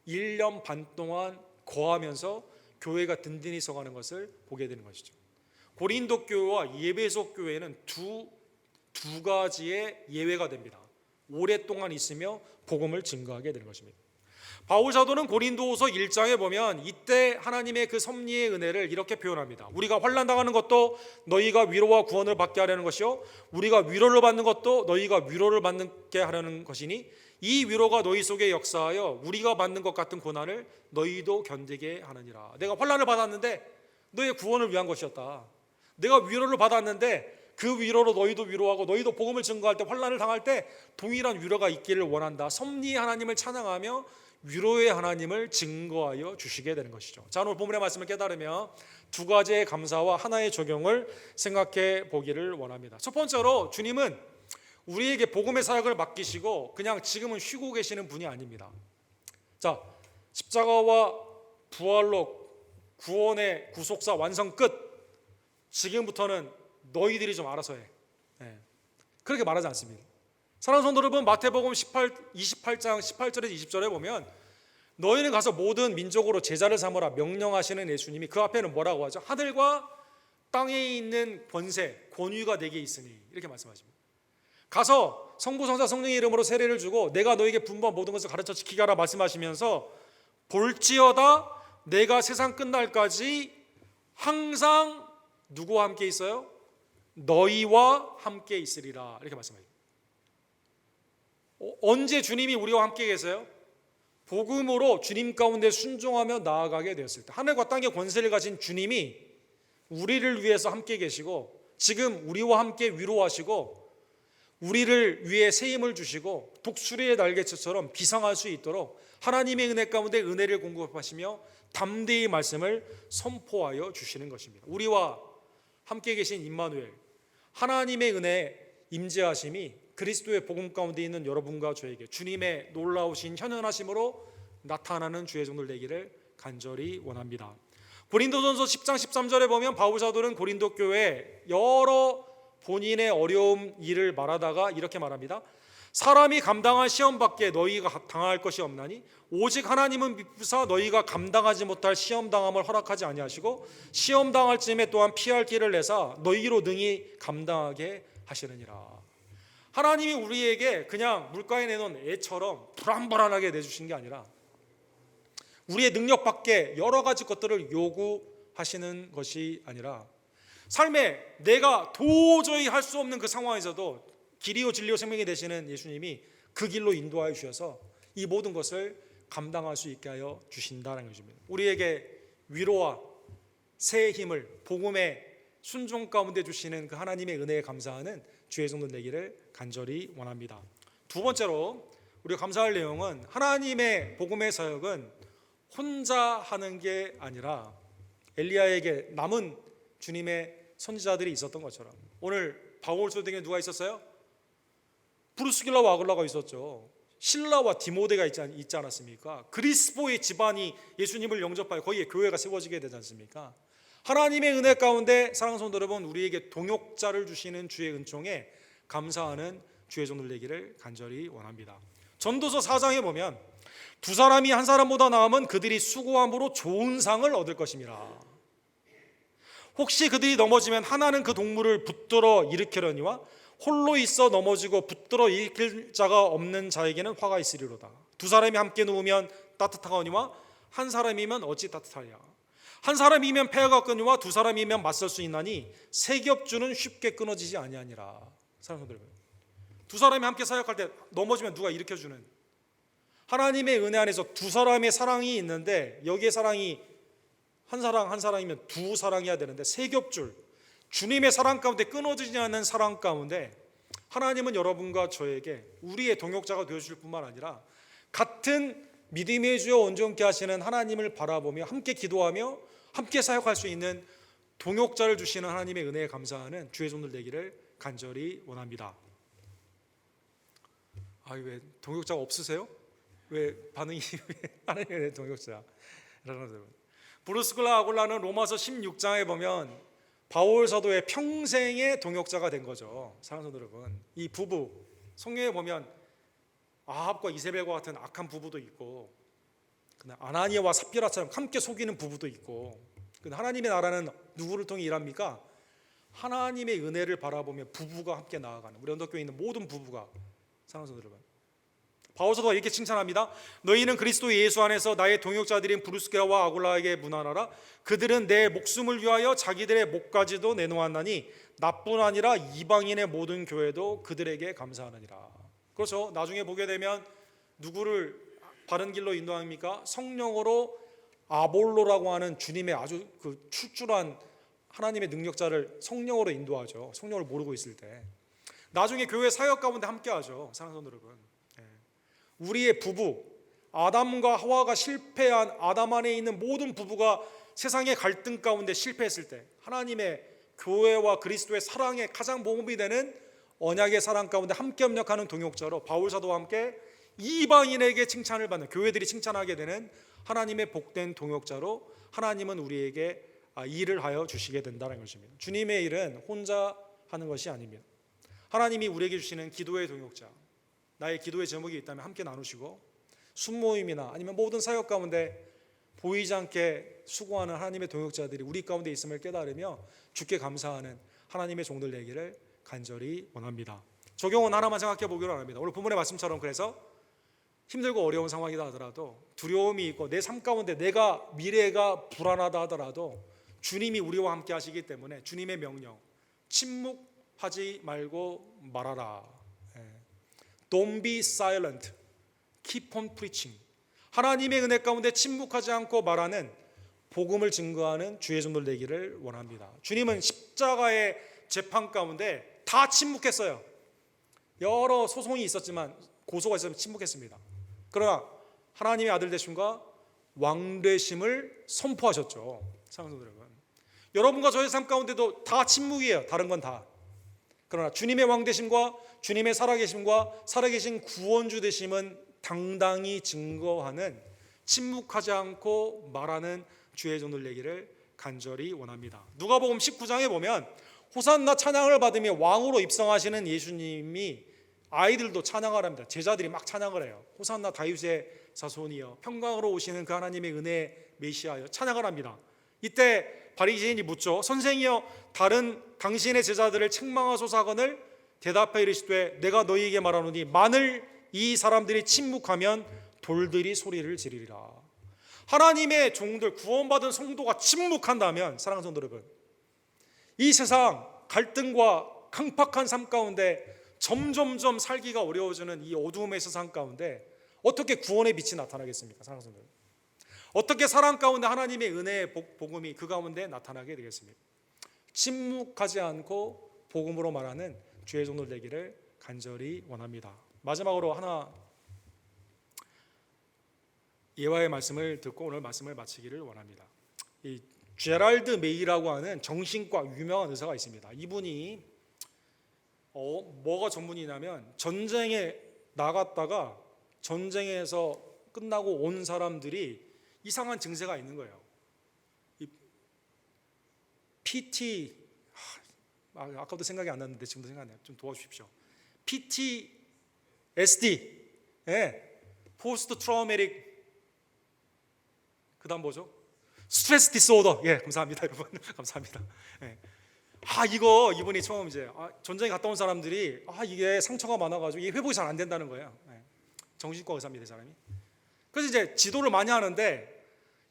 1년 반 동안 거하면서 교회가 든든히 서가는 것을 보게 되는 것이죠. 고린도 교회와 예배소 교회는 두 가지의 예외가 됩니다. 오랫동안 있으며 복음을 증거하게 되는 것입니다. 바울 사도는 고린도후서 1장에 보면 이때 하나님의 그 섭리의 은혜를 이렇게 표현합니다. 우리가 환난 당하는 것도 너희가 위로와 구원을 받게 하려는 것이요 우리가 위로를 받는 것도 너희가 위로를 받게 하려는 것이니 이 위로가 너희 속에 역사하여 우리가 받는 것 같은 고난을 너희도 견디게 하느니라. 내가 환난을 받았는데 너의 구원을 위한 것이었다. 내가 위로를 받았는데 그 위로로 너희도 위로하고 너희도 복음을 증거할 때 환난을 당할 때 동일한 위로가 있기를 원한다. 섭리의 하나님을 찬양하며 위로의 하나님을 증거하여 주시게 되는 것이죠. 자, 오늘 본문의 말씀을 깨달으며 두 가지의 감사와 하나의 적용을 생각해 보기를 원합니다. 첫 번째로 주님은 우리에게 복음의 사역을 맡기시고 그냥 지금은 쉬고 계시는 분이 아닙니다. 자, 십자가와 부활로 구원의 구속사 완성 끝. 지금부터는 너희들이 좀 알아서 해. 그렇게 말하지 않습니다. 사랑하는 성도 여러분, 마태복음 28장 18절에서 20절에 보면 너희는 가서 모든 민족으로 제자를 삼으라 명령하시는 예수님이 그 앞에는 뭐라고 하죠? 하늘과 땅에 있는 권세, 권위가 내게 있으니 이렇게 말씀하십니다. 가서 성부, 성자, 성령의 이름으로 세례를 주고 내가 너에게 분부한 모든 것을 가르쳐 지키게 하라 말씀하시면서 볼지어다 내가 세상 끝날까지 항상 누구와 함께 있어요? 너희와 함께 있으리라 이렇게 말씀합니다. 언제 주님이 우리와 함께 계세요? 복음으로 주님 가운데 순종하며 나아가게 되었을 때 하늘과 땅의 권세를 가진 주님이 우리를 위해서 함께 계시고 지금 우리와 함께 위로하시고 우리를 위해 새 힘을 주시고 독수리의 날개처럼 비상할 수 있도록 하나님의 은혜 가운데 은혜를 공급하시며 담대히 말씀을 선포하여 주시는 것입니다. 우리와 함께 계신 임마누엘 하나님의 은혜 임재하심이 그리스도의 복음 가운데 있는 여러분과 저에게 주님의 놀라우신 현현하심으로 나타나는 주의 종들 되기를 간절히 원합니다. 고린도전서 10장 13절에 보면 바울 사도는 고린도 교회에 여러 본인의 어려움 일을 말하다가 이렇게 말합니다. 사람이 감당할 시험밖에 너희가 당할 것이 없나니 오직 하나님은 미쁘사 너희가 감당하지 못할 시험당함을 허락하지 아니하시고 시험당할 쯤에 또한 피할 길을 내사 너희로 능히 감당하게 하시느니라. 하나님이 우리에게 그냥 물가에 내놓은 애처럼 불안불안하게 내주신 게 아니라 우리의 능력 밖에 여러 가지 것들을 요구하시는 것이 아니라 삶에 내가 도저히 할 수 없는 그 상황에서도 길이요 진리요 생명이 되시는 예수님이 그 길로 인도하여 주셔서 이 모든 것을 감당할 수 있게 하여 주신다는 것입니다. 우리에게 위로와 새 힘을 복음의 순종 가운데 주시는 그 하나님의 은혜에 감사하는 주의 종들 되기를 간절히 원합니다. 두 번째로 우리가 감사할 내용은 하나님의 복음의 사역은 혼자 하는 게 아니라 엘리야에게 남은 주님의 선지자들이 있었던 것처럼 오늘 바울 소대에 누가 있었어요? 브루스길라와 아글라가 있었죠. 실라와 디모데가 있지 않았습니까? 그리스포의 집안이 예수님을 영접하여 거기에 교회가 세워지게 되지 않습니까? 하나님의 은혜 가운데 사랑하는 성도 여러분 우리에게 동역자를 주시는 주의 은총에 감사하는 주의 종들 되기를 간절히 원합니다. 전도서 4장에 보면 두 사람이 한 사람보다 나으면 그들이 수고함으로 좋은 상을 얻을 것임이라. 혹시 그들이 넘어지면 하나는 그 동물을 붙들어 일으키려니와 홀로 있어 넘어지고 붙들어 일으킬 자가 없는 자에게는 화가 있으리로다. 두 사람이 함께 누우면 따뜻하거니와 한 사람이면 어찌 따뜻하랴. 한 사람이면 폐가 끄니와 두 사람이면 맞설 수 있나니 세 겹줄은 쉽게 끊어지지 아니하니라. 사랑하는 여러분, 두 사람이 함께 사역할 때 넘어지면 누가 일으켜주는 하나님의 은혜 안에서 두 사람의 사랑이 있는데 여기에 사랑이 한 사랑이면 두 사랑이어야 되는데 세 겹줄 주님의 사랑 가운데 끊어지지 않는 사랑 가운데 하나님은 여러분과 저에게 우리의 동역자가 되어주실 뿐만 아니라 같은 믿음의 주여 온전케 하시는 하나님을 바라보며 함께 기도하며 함께 사역할 수 있는 동역자를 주시는 하나님의 은혜에 감사하는 주의 손들 되기를 간절히 원합니다. 왜 동역자가 없으세요? 왜 반응이 하나님의 동역자? 브루스글라 아굴라는 로마서 16장에 보면 바울 사도의 평생의 동역자가 된 거죠. 사랑하는 여러분, 이 부부 성경에 보면 아합과 이세벨과 같은 악한 부부도 있고, 아나니아와 삽비라처럼 함께 속이는 부부도 있고, 하나님의 나라는 누구를 통해 일합니까? 하나님의 은혜를 바라보며 부부가 함께 나아가는, 우리 언덕교회에 있는 모든 부부가, 사랑하는 여러분, 바울 사도가 이렇게 칭찬합니다. 너희는 그리스도 예수 안에서 나의 동역자들인 브루스게라와 아굴라에게 문안하라. 그들은 내 목숨을 위하여 자기들의 목까지도 내놓았나니 나뿐 아니라 이방인의 모든 교회도 그들에게 감사하느니라. 그렇죠. 나중에 보게 되면 누구를 바른 길로 인도합니까? 성령으로 아볼로라고 하는 주님의 아주 출중한 하나님의 능력자를 성령으로 인도하죠. 성령을 모르고 있을 때 나중에 교회 사역 가운데 함께하죠. 사랑하는 여러분, 우리의 부부, 아담과 하와가 실패한 아담 안에 있는 모든 부부가 세상의 갈등 가운데 실패했을 때 하나님의 교회와 그리스도의 사랑의 가장 모범이 되는 언약의 사랑 가운데 함께 협력하는 동역자로 바울 사도와 함께 이방인에게 칭찬을 받는, 교회들이 칭찬하게 되는 하나님의 복된 동역자로 하나님은 우리에게 일을 하여 주시게 된다는 것입니다. 주님의 일은 혼자 하는 것이 아닙니다. 하나님이 우리에게 주시는 기도의 동역자, 나의 기도의 제목이 있다면 함께 나누시고, 순모임이나 아니면 모든 사역 가운데 보이지 않게 수고하는 하나님의 동역자들이 우리 가운데 있음을 깨달으며 주께 감사하는 하나님의 종들 되기를 간절히 원합니다. 적용은 하나만 생각해 보기로 합니다. 오늘 본문의 말씀처럼 그래서 힘들고 어려운 상황이다 하더라도, 두려움이 있고 내 삶 가운데 내가 미래가 불안하다 하더라도 주님이 우리와 함께 하시기 때문에 주님의 명령, 침묵하지 말고 말하라. Don't be silent, keep on preaching. 하나님의 은혜 가운데 침묵하지 않고 말하는, 복음을 증거하는 주의 종들 되기를 원합니다. 주님은 십자가의 재판 가운데 다 침묵했어요. 여러 소송이 있었지만, 고소가 있었지만 침묵했습니다. 그러나 하나님의 아들 되심과 왕 되심을 선포하셨죠. 사랑하는 여러분, 여러분과 저의 삶 가운데도 다 침묵이에요. 다른 건 다. 그러나 주님의 왕 되심과 주님의 살아계심과 살아계신 구원주 되심은 당당히 증거하는, 침묵하지 않고 말하는 주의 종들 되기를 간절히 원합니다. 누가복음 19장에 보면 호산나 찬양을 받으며 왕으로 입성하시는 예수님이 아이들도 찬양을 합니다. 제자들이 막 찬양을 해요. 호산나 다윗의 자손이여, 평강으로 오시는 그 하나님의 은혜 메시아여, 찬양을 합니다. 이때 바리새인이 묻죠. 선생이여, 다른 당신의 제자들을 책망하소서 하거늘 대답하여 이르시되 내가 너희에게 말하노니 만일 이 사람들이 침묵하면 돌들이 소리를 지르리라. 하나님의 종들, 구원받은 성도가 침묵한다면, 사랑하는 성도 여러분, 이 세상 갈등과 강팍한 삶 가운데 점점점 살기가 어려워지는 이 어두움의 세상 가운데 어떻게 구원의 빛이 나타나겠습니까? 사랑하는 성도 여러분, 어떻게 사랑 가운데 하나님의 은혜의 복음이 그 가운데 나타나게 되겠습니까? 침묵하지 않고 복음으로 말하는 주의 종들 되기를 간절히 원합니다. 마지막으로 하나 예화의 말씀을 듣고 오늘 말씀을 마치기를 원합니다. 이 제랄드 메이라고 하는 정신과 유명한 의사가 있습니다. 이분이 뭐가 전문이냐면, 전쟁에 나갔다가 전쟁에서 끝나고 온 사람들이 이상한 증세가 있는 거예요. 이 PT, 아까도 생각이 안 났는데 지금도 생각나요. 좀 도와주십시오. PTSD, 포스트 트라우마틱, 그다음 뭐죠? 스트레스 디스오더. 감사합니다, 여러분. 감사합니다. 이거 이분이 처음 이제 전쟁에 갔다 온 사람들이 이게 상처가 많아가지고 이게 회복이 잘 안 된다는 거예요. 정신과 의사입니다, 이 사람이. 그래서 이제 지도를 많이 하는데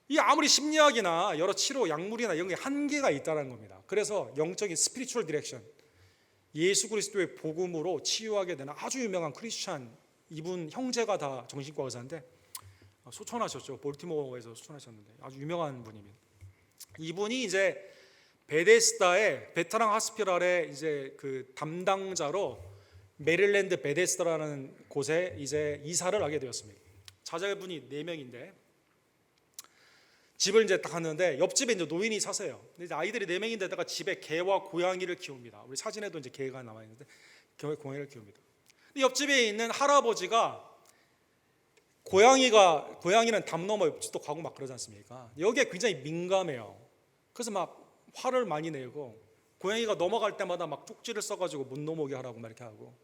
이 아무리 심리학이나 여러 치료 약물이나 이런 게 한계가 있다는 겁니다. 그래서 영적인 스피리추얼 디렉션, 예수 그리스도의 복음으로 치유하게 되는 아주 유명한 크리스찬, 이분 형제가 다 정신과 의사인데 소천하셨죠. 볼티모어에서 소천하셨는데 아주 유명한 분입니다. 이분이 이제 베데스다의 베테랑 하스피럴의 이제 그 담당자로 메릴랜드 베데스다라는 곳에 이제 이사를 하게 되었습니다. 자제분이 4명인데 집을 이제 딱 갔는데 옆집에 이제 노인이 사세요. 근데 이제 아이들이 4명인데다가 집에 개와 고양이를 키웁니다. 우리 사진에도 이제 개가 나와 있는데 고양이를 키웁니다. 근데 옆집에 있는 할아버지가 고양이는 담 넘어 옆집도 가고 막 그러지 않습니까? 여기에 굉장히 민감해요. 그래서 막 화를 많이 내고 고양이가 넘어갈 때마다 막 쪽지를 써가지고 못 넘어오게 하라고 막 이렇게 하고,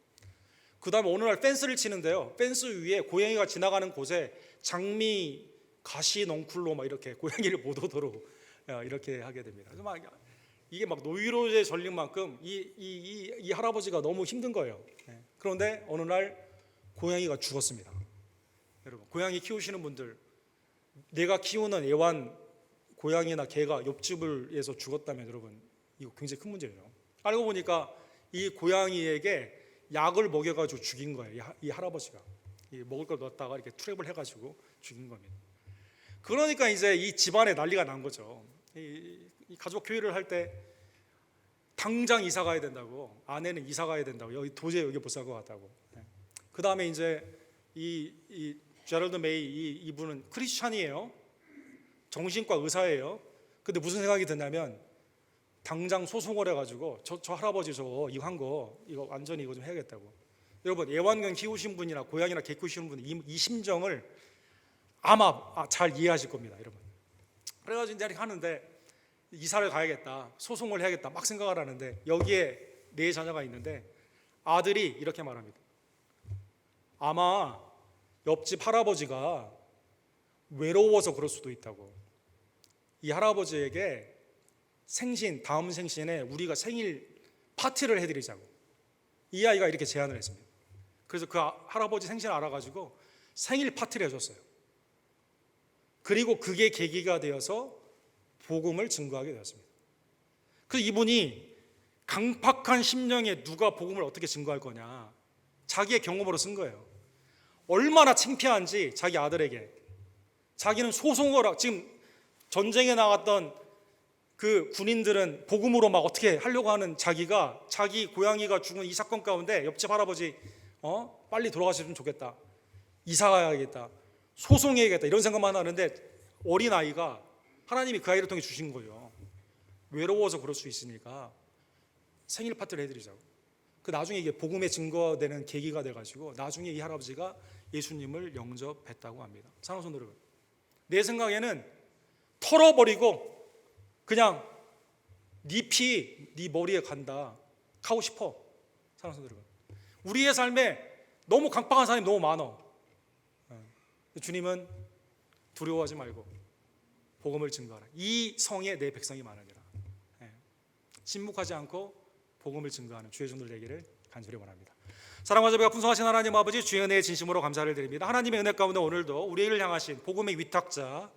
그 다음에 어느 날 펜스를 치는데요, 펜스 위에 고양이가 지나가는 곳에 장미 가시 넝쿨로 막 이렇게 고양이를 못 오도록 이렇게 하게 됩니다. 그래서 막 이게 막 노이로제 전린 만큼 이 할아버지가 너무 힘든 거예요. 그런데 어느 날 고양이가 죽었습니다. 여러분, 고양이 키우시는 분들, 내가 키우는 애완 고양이나 개가 옆집에서 죽었다면 여러분, 이거 굉장히 큰 문제예요. 알고 보니까 이 고양이에게 약을 먹여가지고 죽인 거예요. 이 할아버지가 먹을 걸 넣었다가 이렇게 트랩을 해가지고 죽인 겁니다. 그러니까 이제 이 집안에 난리가 난 거죠. 이 가족 교회를 할 때 당장 이사 가야 된다고, 아내는 이사 가야 된다고, 도저히 여기 못 살 것 같다고. 그 다음에 이제 이 제럴드 메이 이분은 크리스찬이에요. 정신과 의사예요. 근데 무슨 생각이 드냐면 당장 소송을 해가지고 저 할아버지 저거 이거 한 거 이거 완전히 이거 좀 해야겠다고. 여러분, 애완견 키우신 분이나 고양이나 개 키우시는 분 이 심정을 아마 잘 이해하실 겁니다, 여러분. 그래가지고 이제 하는데 이사를 가야겠다, 소송을 해야겠다 막 생각을 하는데 여기에 4자녀가 있는데 아들이 이렇게 말합니다. 아마 옆집 할아버지가 외로워서 그럴 수도 있다고. 이 할아버지에게 다음 생신에 우리가 생일 파티를 해드리자고. 이 아이가 이렇게 제안을 했습니다. 그래서 그 할아버지 생신을 알아가지고 생일 파티를 해줬어요. 그리고 그게 계기가 되어서 복음을 증거하게 되었습니다. 그래서 이분이 강팍한 심령에 누가 복음을 어떻게 증거할 거냐, 자기의 경험으로 쓴 거예요. 얼마나 창피한지 자기 아들에게. 자기는 소송을, 지금 전쟁에 나갔던 그 군인들은 복음으로 막 어떻게 하려고 하는 자기가, 자기 고양이가 죽은 이 사건 가운데 옆집 할아버지 빨리 돌아가셨으면 좋겠다, 이사 가야겠다, 소송해야겠다, 이런 생각만 하는데 어린 아이가 하나님이 그 아이를 통해 주신 거예요. 외로워서 그럴 수 있으니까 생일 파티를 해드리자고. 그 나중에 이게 복음의 증거되는 계기가 돼가지고 나중에 이 할아버지가 예수님을 영접했다고 합니다. 사랑하는 성도 여러분, 내 생각에는 털어버리고 그냥 네 피 네 머리에 간다 하고 싶어. 사랑하는 성도 여러분, 우리의 삶에 너무 강팍한 사람이 너무 많아. 주님은 두려워하지 말고 복음을 증거하라. 이 성에 내 백성이 많으니라. 침묵하지 않고 복음을 증거하는 주의 종들 되기를 간절히 원합니다. 사랑과 자비가 풍성하신 하나님 아버지, 주의 은혜에 진심으로 감사를 드립니다. 하나님의 은혜 가운데 오늘도 우리를 향하신 복음의 위탁자,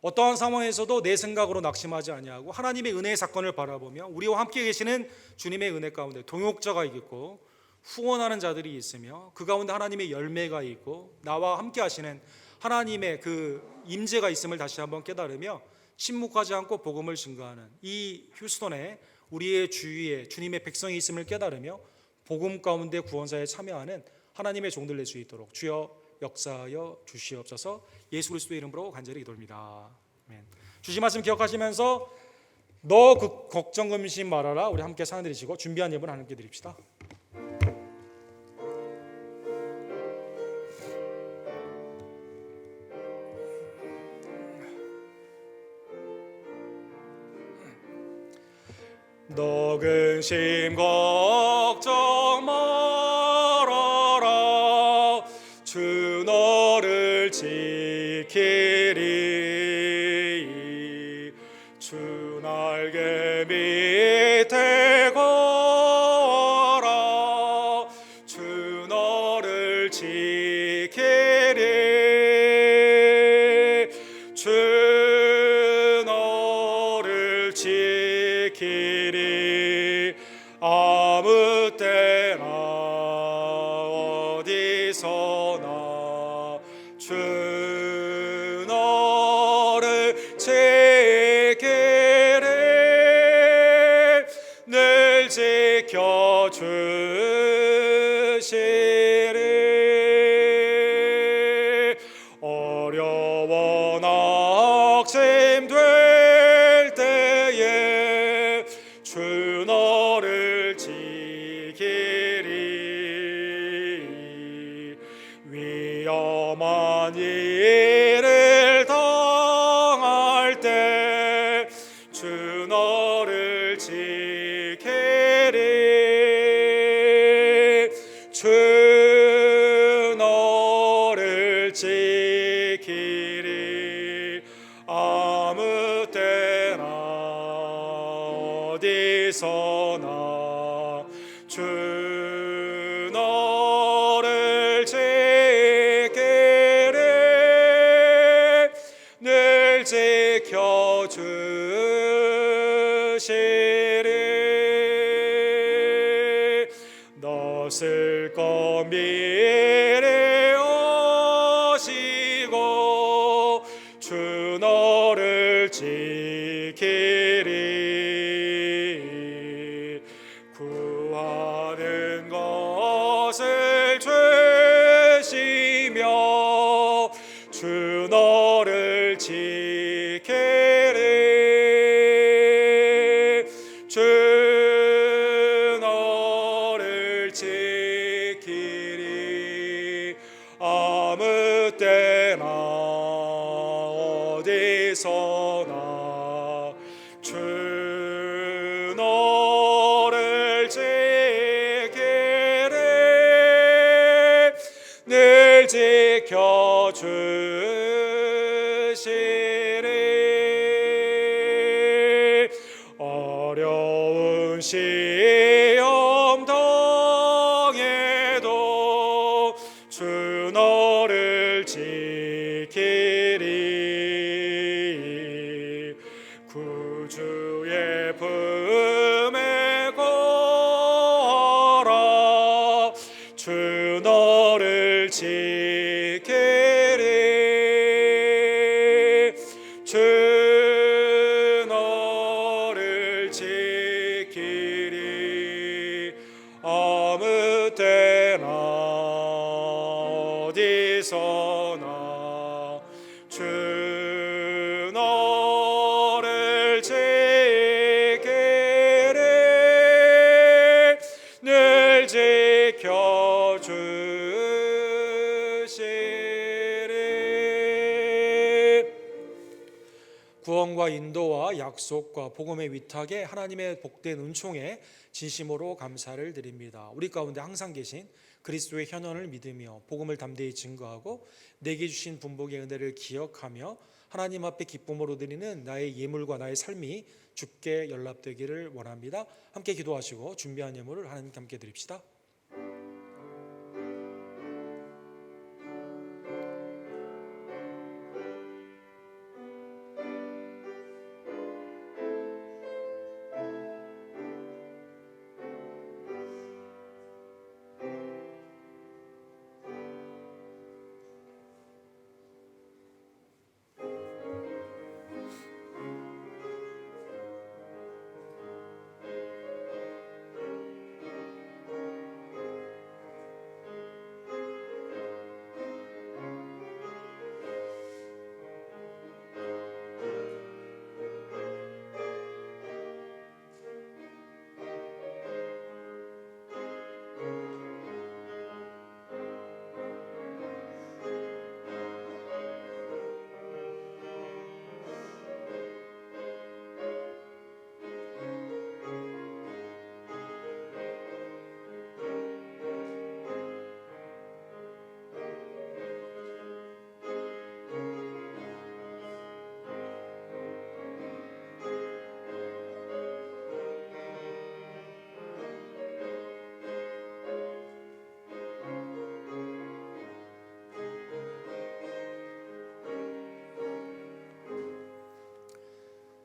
어떠한 상황에서도 내 생각으로 낙심하지 아니하고 하나님의 은혜의 사건을 바라보며 우리와 함께 계시는 주님의 은혜 가운데 동역자가 있고 후원하는 자들이 있으며 그 가운데 하나님의 열매가 있고 나와 함께 하시는 하나님의 그 임재가 있음을 다시 한번 깨달으며 침묵하지 않고 복음을 증거하는 이 휴스턴에 우리의 주위에 주님의 백성이 있음을 깨달으며 복음 가운데 구원사에 참여하는 하나님의 종들 될 수 있도록 주여 역사하여 주시옵소서. 예수 그리스도의 이름으로 간절히 기도합니다. 아멘. 주신 말씀 기억하시면서 너 그 걱정 근심 말아라, 우리 함께 사연 드리시고 준비한 예물 하나님께 드립시다. 너 근심 걱정 말아라, 주 너를 지키리. 주 날개 밑에 거라, 주 너를 지키리. 주 너를 지키리. 아무 때나 어디서나 주 너를 지키리. 주시리. 어려워 낙심될 때에 주 너를 지키리. 위험한 일을 당할 때 주 너를 지키리. 주 너를 지키리. 아무 때나 어디서나 주 너를 지키리. 늘 지켜주시리. 낯을 거 미리 오시고 주 너를 지키리. 구하는 것을 주시며 주 너를 지키리. 주 너를 지키리. 아무 때나 어디서나 주 너를 지키리. 늘 지켜주시리. 어려운 시험 당해도 주 너를 지키리. 구주의 품에 거하라. 주 너를 지키리. 주 너를 지키리. 아무 때나 어디서나 주 너를 지키리. 늘 지켜주시리. 구원과 인도와 약속과 복음의 위탁에 하나님의 복된 은총에 진심으로 감사를 드립니다. 우리 가운데 항상 계신 그리스도의 현현을 믿으며 복음을 담대히 증거하고 내게 주신 분복의 은혜를 기억하며 하나님 앞에 기쁨으로 드리는 나의 예물과 나의 삶이 주께 연락되기를 원합니다. 함께 기도하시고 준비한 예물을 하나님께 함께 드립시다.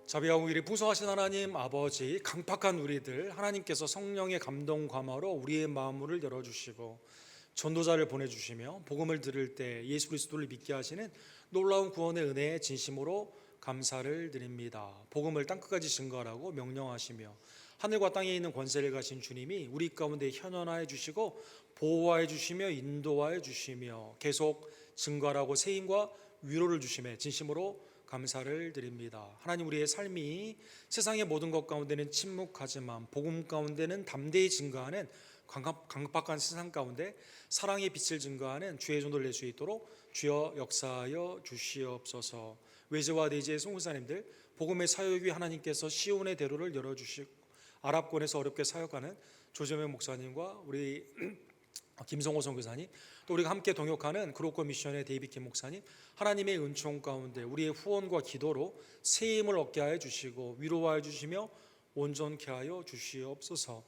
자비하고 일이 풍성하신 하나님 아버지, 강팍한 우리들 하나님께서 성령의 감동 감화로 우리의 마음을 열어주시고 전도자를 보내주시며 복음을 들을 때 예수 그리스도를 믿게 하시는 놀라운 구원의 은혜에 진심으로 감사를 드립니다. 복음을 땅끝까지 증거하라고 명령하시며 하늘과 땅에 있는 권세를 가진 주님이 우리 가운데 현현하여 주시고 보호하여 주시며 인도하여 주시며 계속 증거하라고 세임과 위로를 주심에 진심으로 감사를 드립니다. 하나님, 우리의 삶이 세상의 모든 것 가운데는 침묵하지만 복음 가운데는 담대히 증거하는 강박한 세상 가운데 사랑의 빛을 증거하는 주의 종들 낼 수 있도록 주여 역사하여 주시옵소서. 외제와 내지의 송구사님들, 복음의 사역 위 하나님께서 시온의 대로를 열어주시고 아랍권에서 어렵게 사역하는 조재명 목사님과 우리 김성호 선교사님, 또 우리가 함께 동역하는 그로코 미션의 데이빗 김 목사님, 하나님의 은총 가운데 우리의 후원과 기도로 새 힘을 얻게 하여 주시고 위로하여 주시며 온전케 하여 주시옵소서.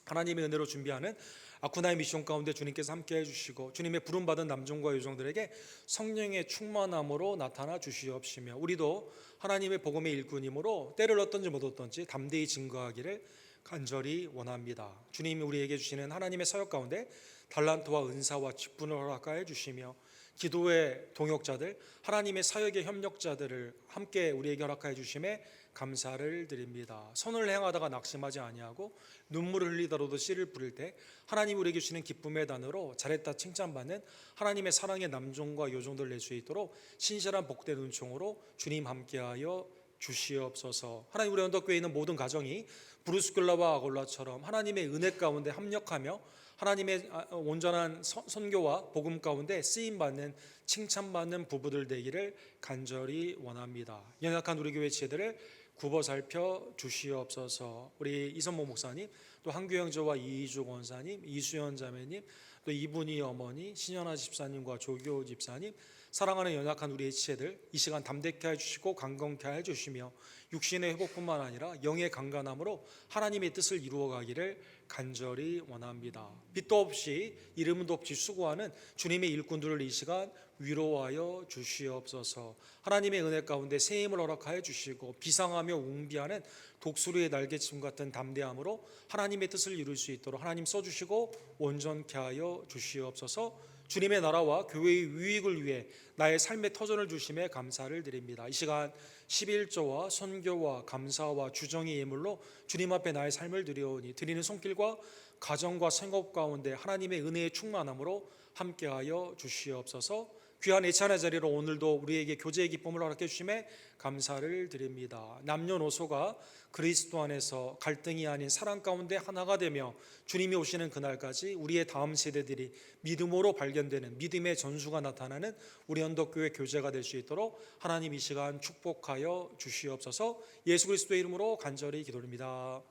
하나님의 은혜로 준비하는 아쿠나의 미션 가운데 주님께서 함께 해주시고 주님의 부름받은 남종과 여종들에게 성령의 충만함으로 나타나 주시옵시며 우리도 하나님의 복음의 일꾼이므로 때를 얻든지 못 얻든지 담대히 증거하기를 간절히 원합니다. 주님이 우리에게 주시는 하나님의 사역 가운데 달란트와 은사와 직분을 허락하여 주시며 기도의 동역자들, 하나님의 사역의 협력자들을 함께 우리에게 허락하여 주심에 감사를 드립니다. 선을 행하다가 낙심하지 아니하고 눈물을 흘리더라도 씨를 뿌릴 때 하나님 우리에게 주시는 기쁨의 단어로 잘했다 칭찬받는 하나님의 사랑의 남종과 여종들 낼 수 있도록 신실한 복된 은총으로 주님 함께하여 주시옵소서. 하나님, 우리 언덕교회에 있는 모든 가정이 브루스글라와 아골라처럼 하나님의 은혜 가운데 합력하며 하나님의 온전한 선교와 복음 가운데 쓰임받는 칭찬받는 부부들 되기를 간절히 원합니다. 연약한 우리 교회 지혜들을 굽어 살펴 주시옵소서. 우리 이선모 목사님, 또 한규영저와 이희주 권사님, 이수연 자매님, 또 이분희 어머니, 신현아 집사님과 조교 집사님, 사랑하는 연약한 우리의 지혜들 이 시간 담대케 해주시고 강건케 해주시며 육신의 회복뿐만 아니라 영의 강건함으로 하나님의 뜻을 이루어가기를 간절히 원합니다. 빛도 없이 이름도 없이 수고하는 주님의 일꾼들을 이 시간 위로하여 주시옵소서. 하나님의 은혜 가운데 새 힘을 허락하여 주시고 비상하며 웅비하는 독수리의 날개침 같은 담대함으로 하나님의 뜻을 이룰 수 있도록 하나님 써주시고 온전케 하여 주시옵소서. 주님의 나라와 교회의 유익을 위해 나의 삶의 터전을 주심에 감사를 드립니다. 이 시간 11조와 선교와 감사와 주정의 예물로 주님 앞에 나의 삶을 드리오니 드리는 손길과 가정과 생업 가운데 하나님의 은혜의 충만함으로 함께하여 주시옵소서. 귀한 예찬의 자리로 오늘도 우리에게 교제의 기쁨을 허락해 주심에 감사를 드립니다. 남녀노소가 그리스도 안에서 갈등이 아닌 사랑 가운데 하나가 되며 주님이 오시는 그날까지 우리의 다음 세대들이 믿음으로 발견되는 믿음의 전수가 나타나는 우리 언덕교회 교제가 될 수 있도록 하나님 이 시간 축복하여 주시옵소서. 예수 그리스도의 이름으로 간절히 기도드립니다.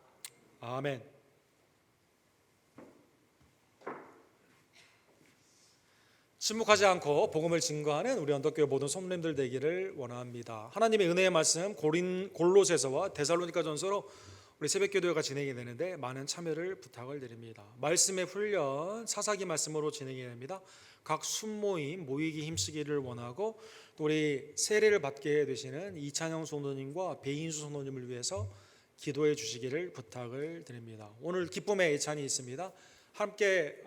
아멘. 침묵하지 않고 복음을 증거하는 우리 언덕교회 모든 성도님들 되기를 원합니다. 하나님의 은혜의 말씀 골로새서와 데살로니가 전서로 우리 새벽기도회가 진행이 되는데 많은 참여를 부탁을 드립니다. 말씀의 훈련 사사기 말씀으로 진행이 됩니다. 각 순모임 모이기 힘쓰기를 원하고 또 우리 세례를 받게 되시는 이찬영 성도님과 배인수 성도님을 위해서 기도해 주시기를 부탁을 드립니다. 오늘 기쁨의 예찬이 있습니다. 함께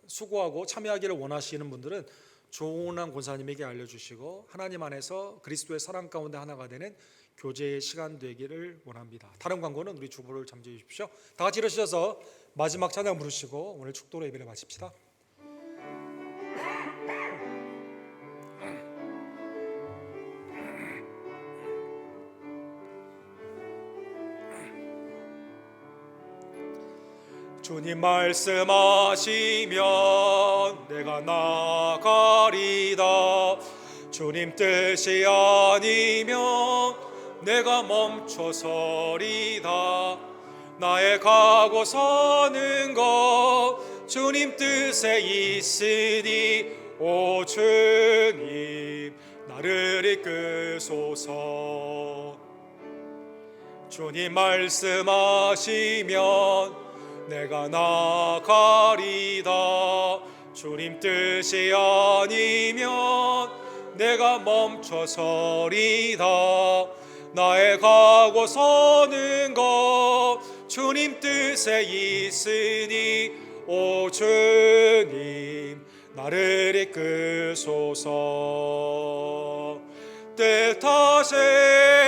수고하고 참여하기를 원하시는 분들은 조은환 권사님에게 알려주시고 하나님 안에서 그리스도의 사랑 가운데 하나가 되는 교제의 시간 되기를 원합니다. 다른 광고는 우리 주보를 잠재해 주십시오. 다 같이 일어서셔서 마지막 찬양 부르시고 오늘 축도로 예배를 마칩시다. 주님 말씀하시면 내가 나가리다. 주님 뜻이 아니면 내가 멈춰서리다. 나의 가고 서는 것 주님 뜻에 있으니 오 주님 나를 이끄소서. 주님 말씀하시면 내가 나가리다. 주님 뜻이 아니면 내가 멈춰서리다. 나의 가고 서는 것 주님 뜻에 있으니 오 주님 나를 이끄소서. 뜻하신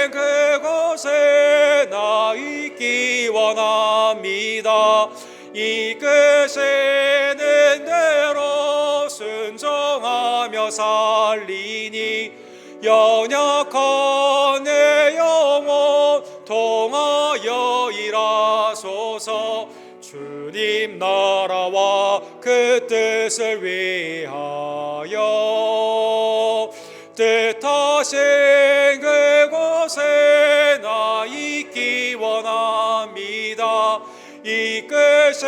그곳에 나 있기 원합니다. 이끄시는 대로 순종하며 살리니 연약한 내 영혼 통하여 일하소서. 주님 나라와 그 뜻을 위하여 뜻하신 그곳에 나 있기 원합니다. 이끄시는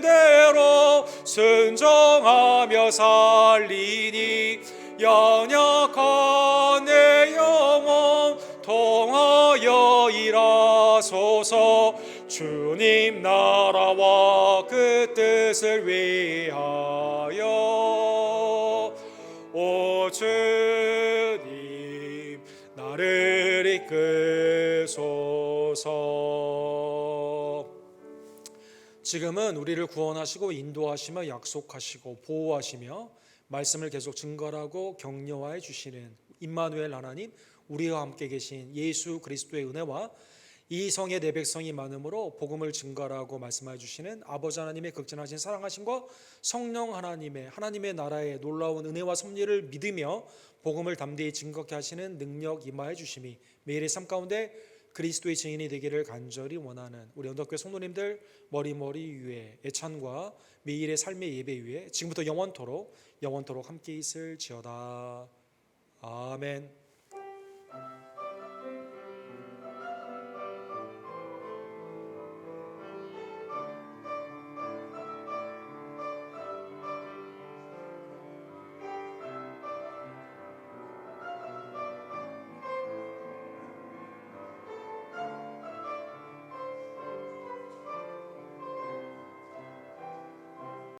대로 순종하며 살리니 연약한 내 영혼 통하여 일하소서. 주님 나라와 그 뜻을 위하여. 오 주님 나를 이끄소서. 지금은 우리를 구원하시고 인도하시며 약속하시고 보호하시며 말씀을 계속 증거하고 격려해 주시는 임마누엘 하나님, 우리와 함께 계신 예수 그리스도의 은혜와 이 성의 내 백성이 많음으로 복음을 증거하고 말씀해 주시는 아버지 하나님의 극진하신 사랑하심과 성령 하나님의 나라의 놀라운 은혜와 섭리를 믿으며 복음을 담대히 증거케 하시는 능력 임하여 주심이 매일의 삶 가운데 그리스도의 증인이 되기를 간절히 원하는 우리 언덕교회 성도님들 머리 위에 애찬과 매일의 삶의 예배 위에 지금부터 영원토록 함께 있을지어다. 아멘.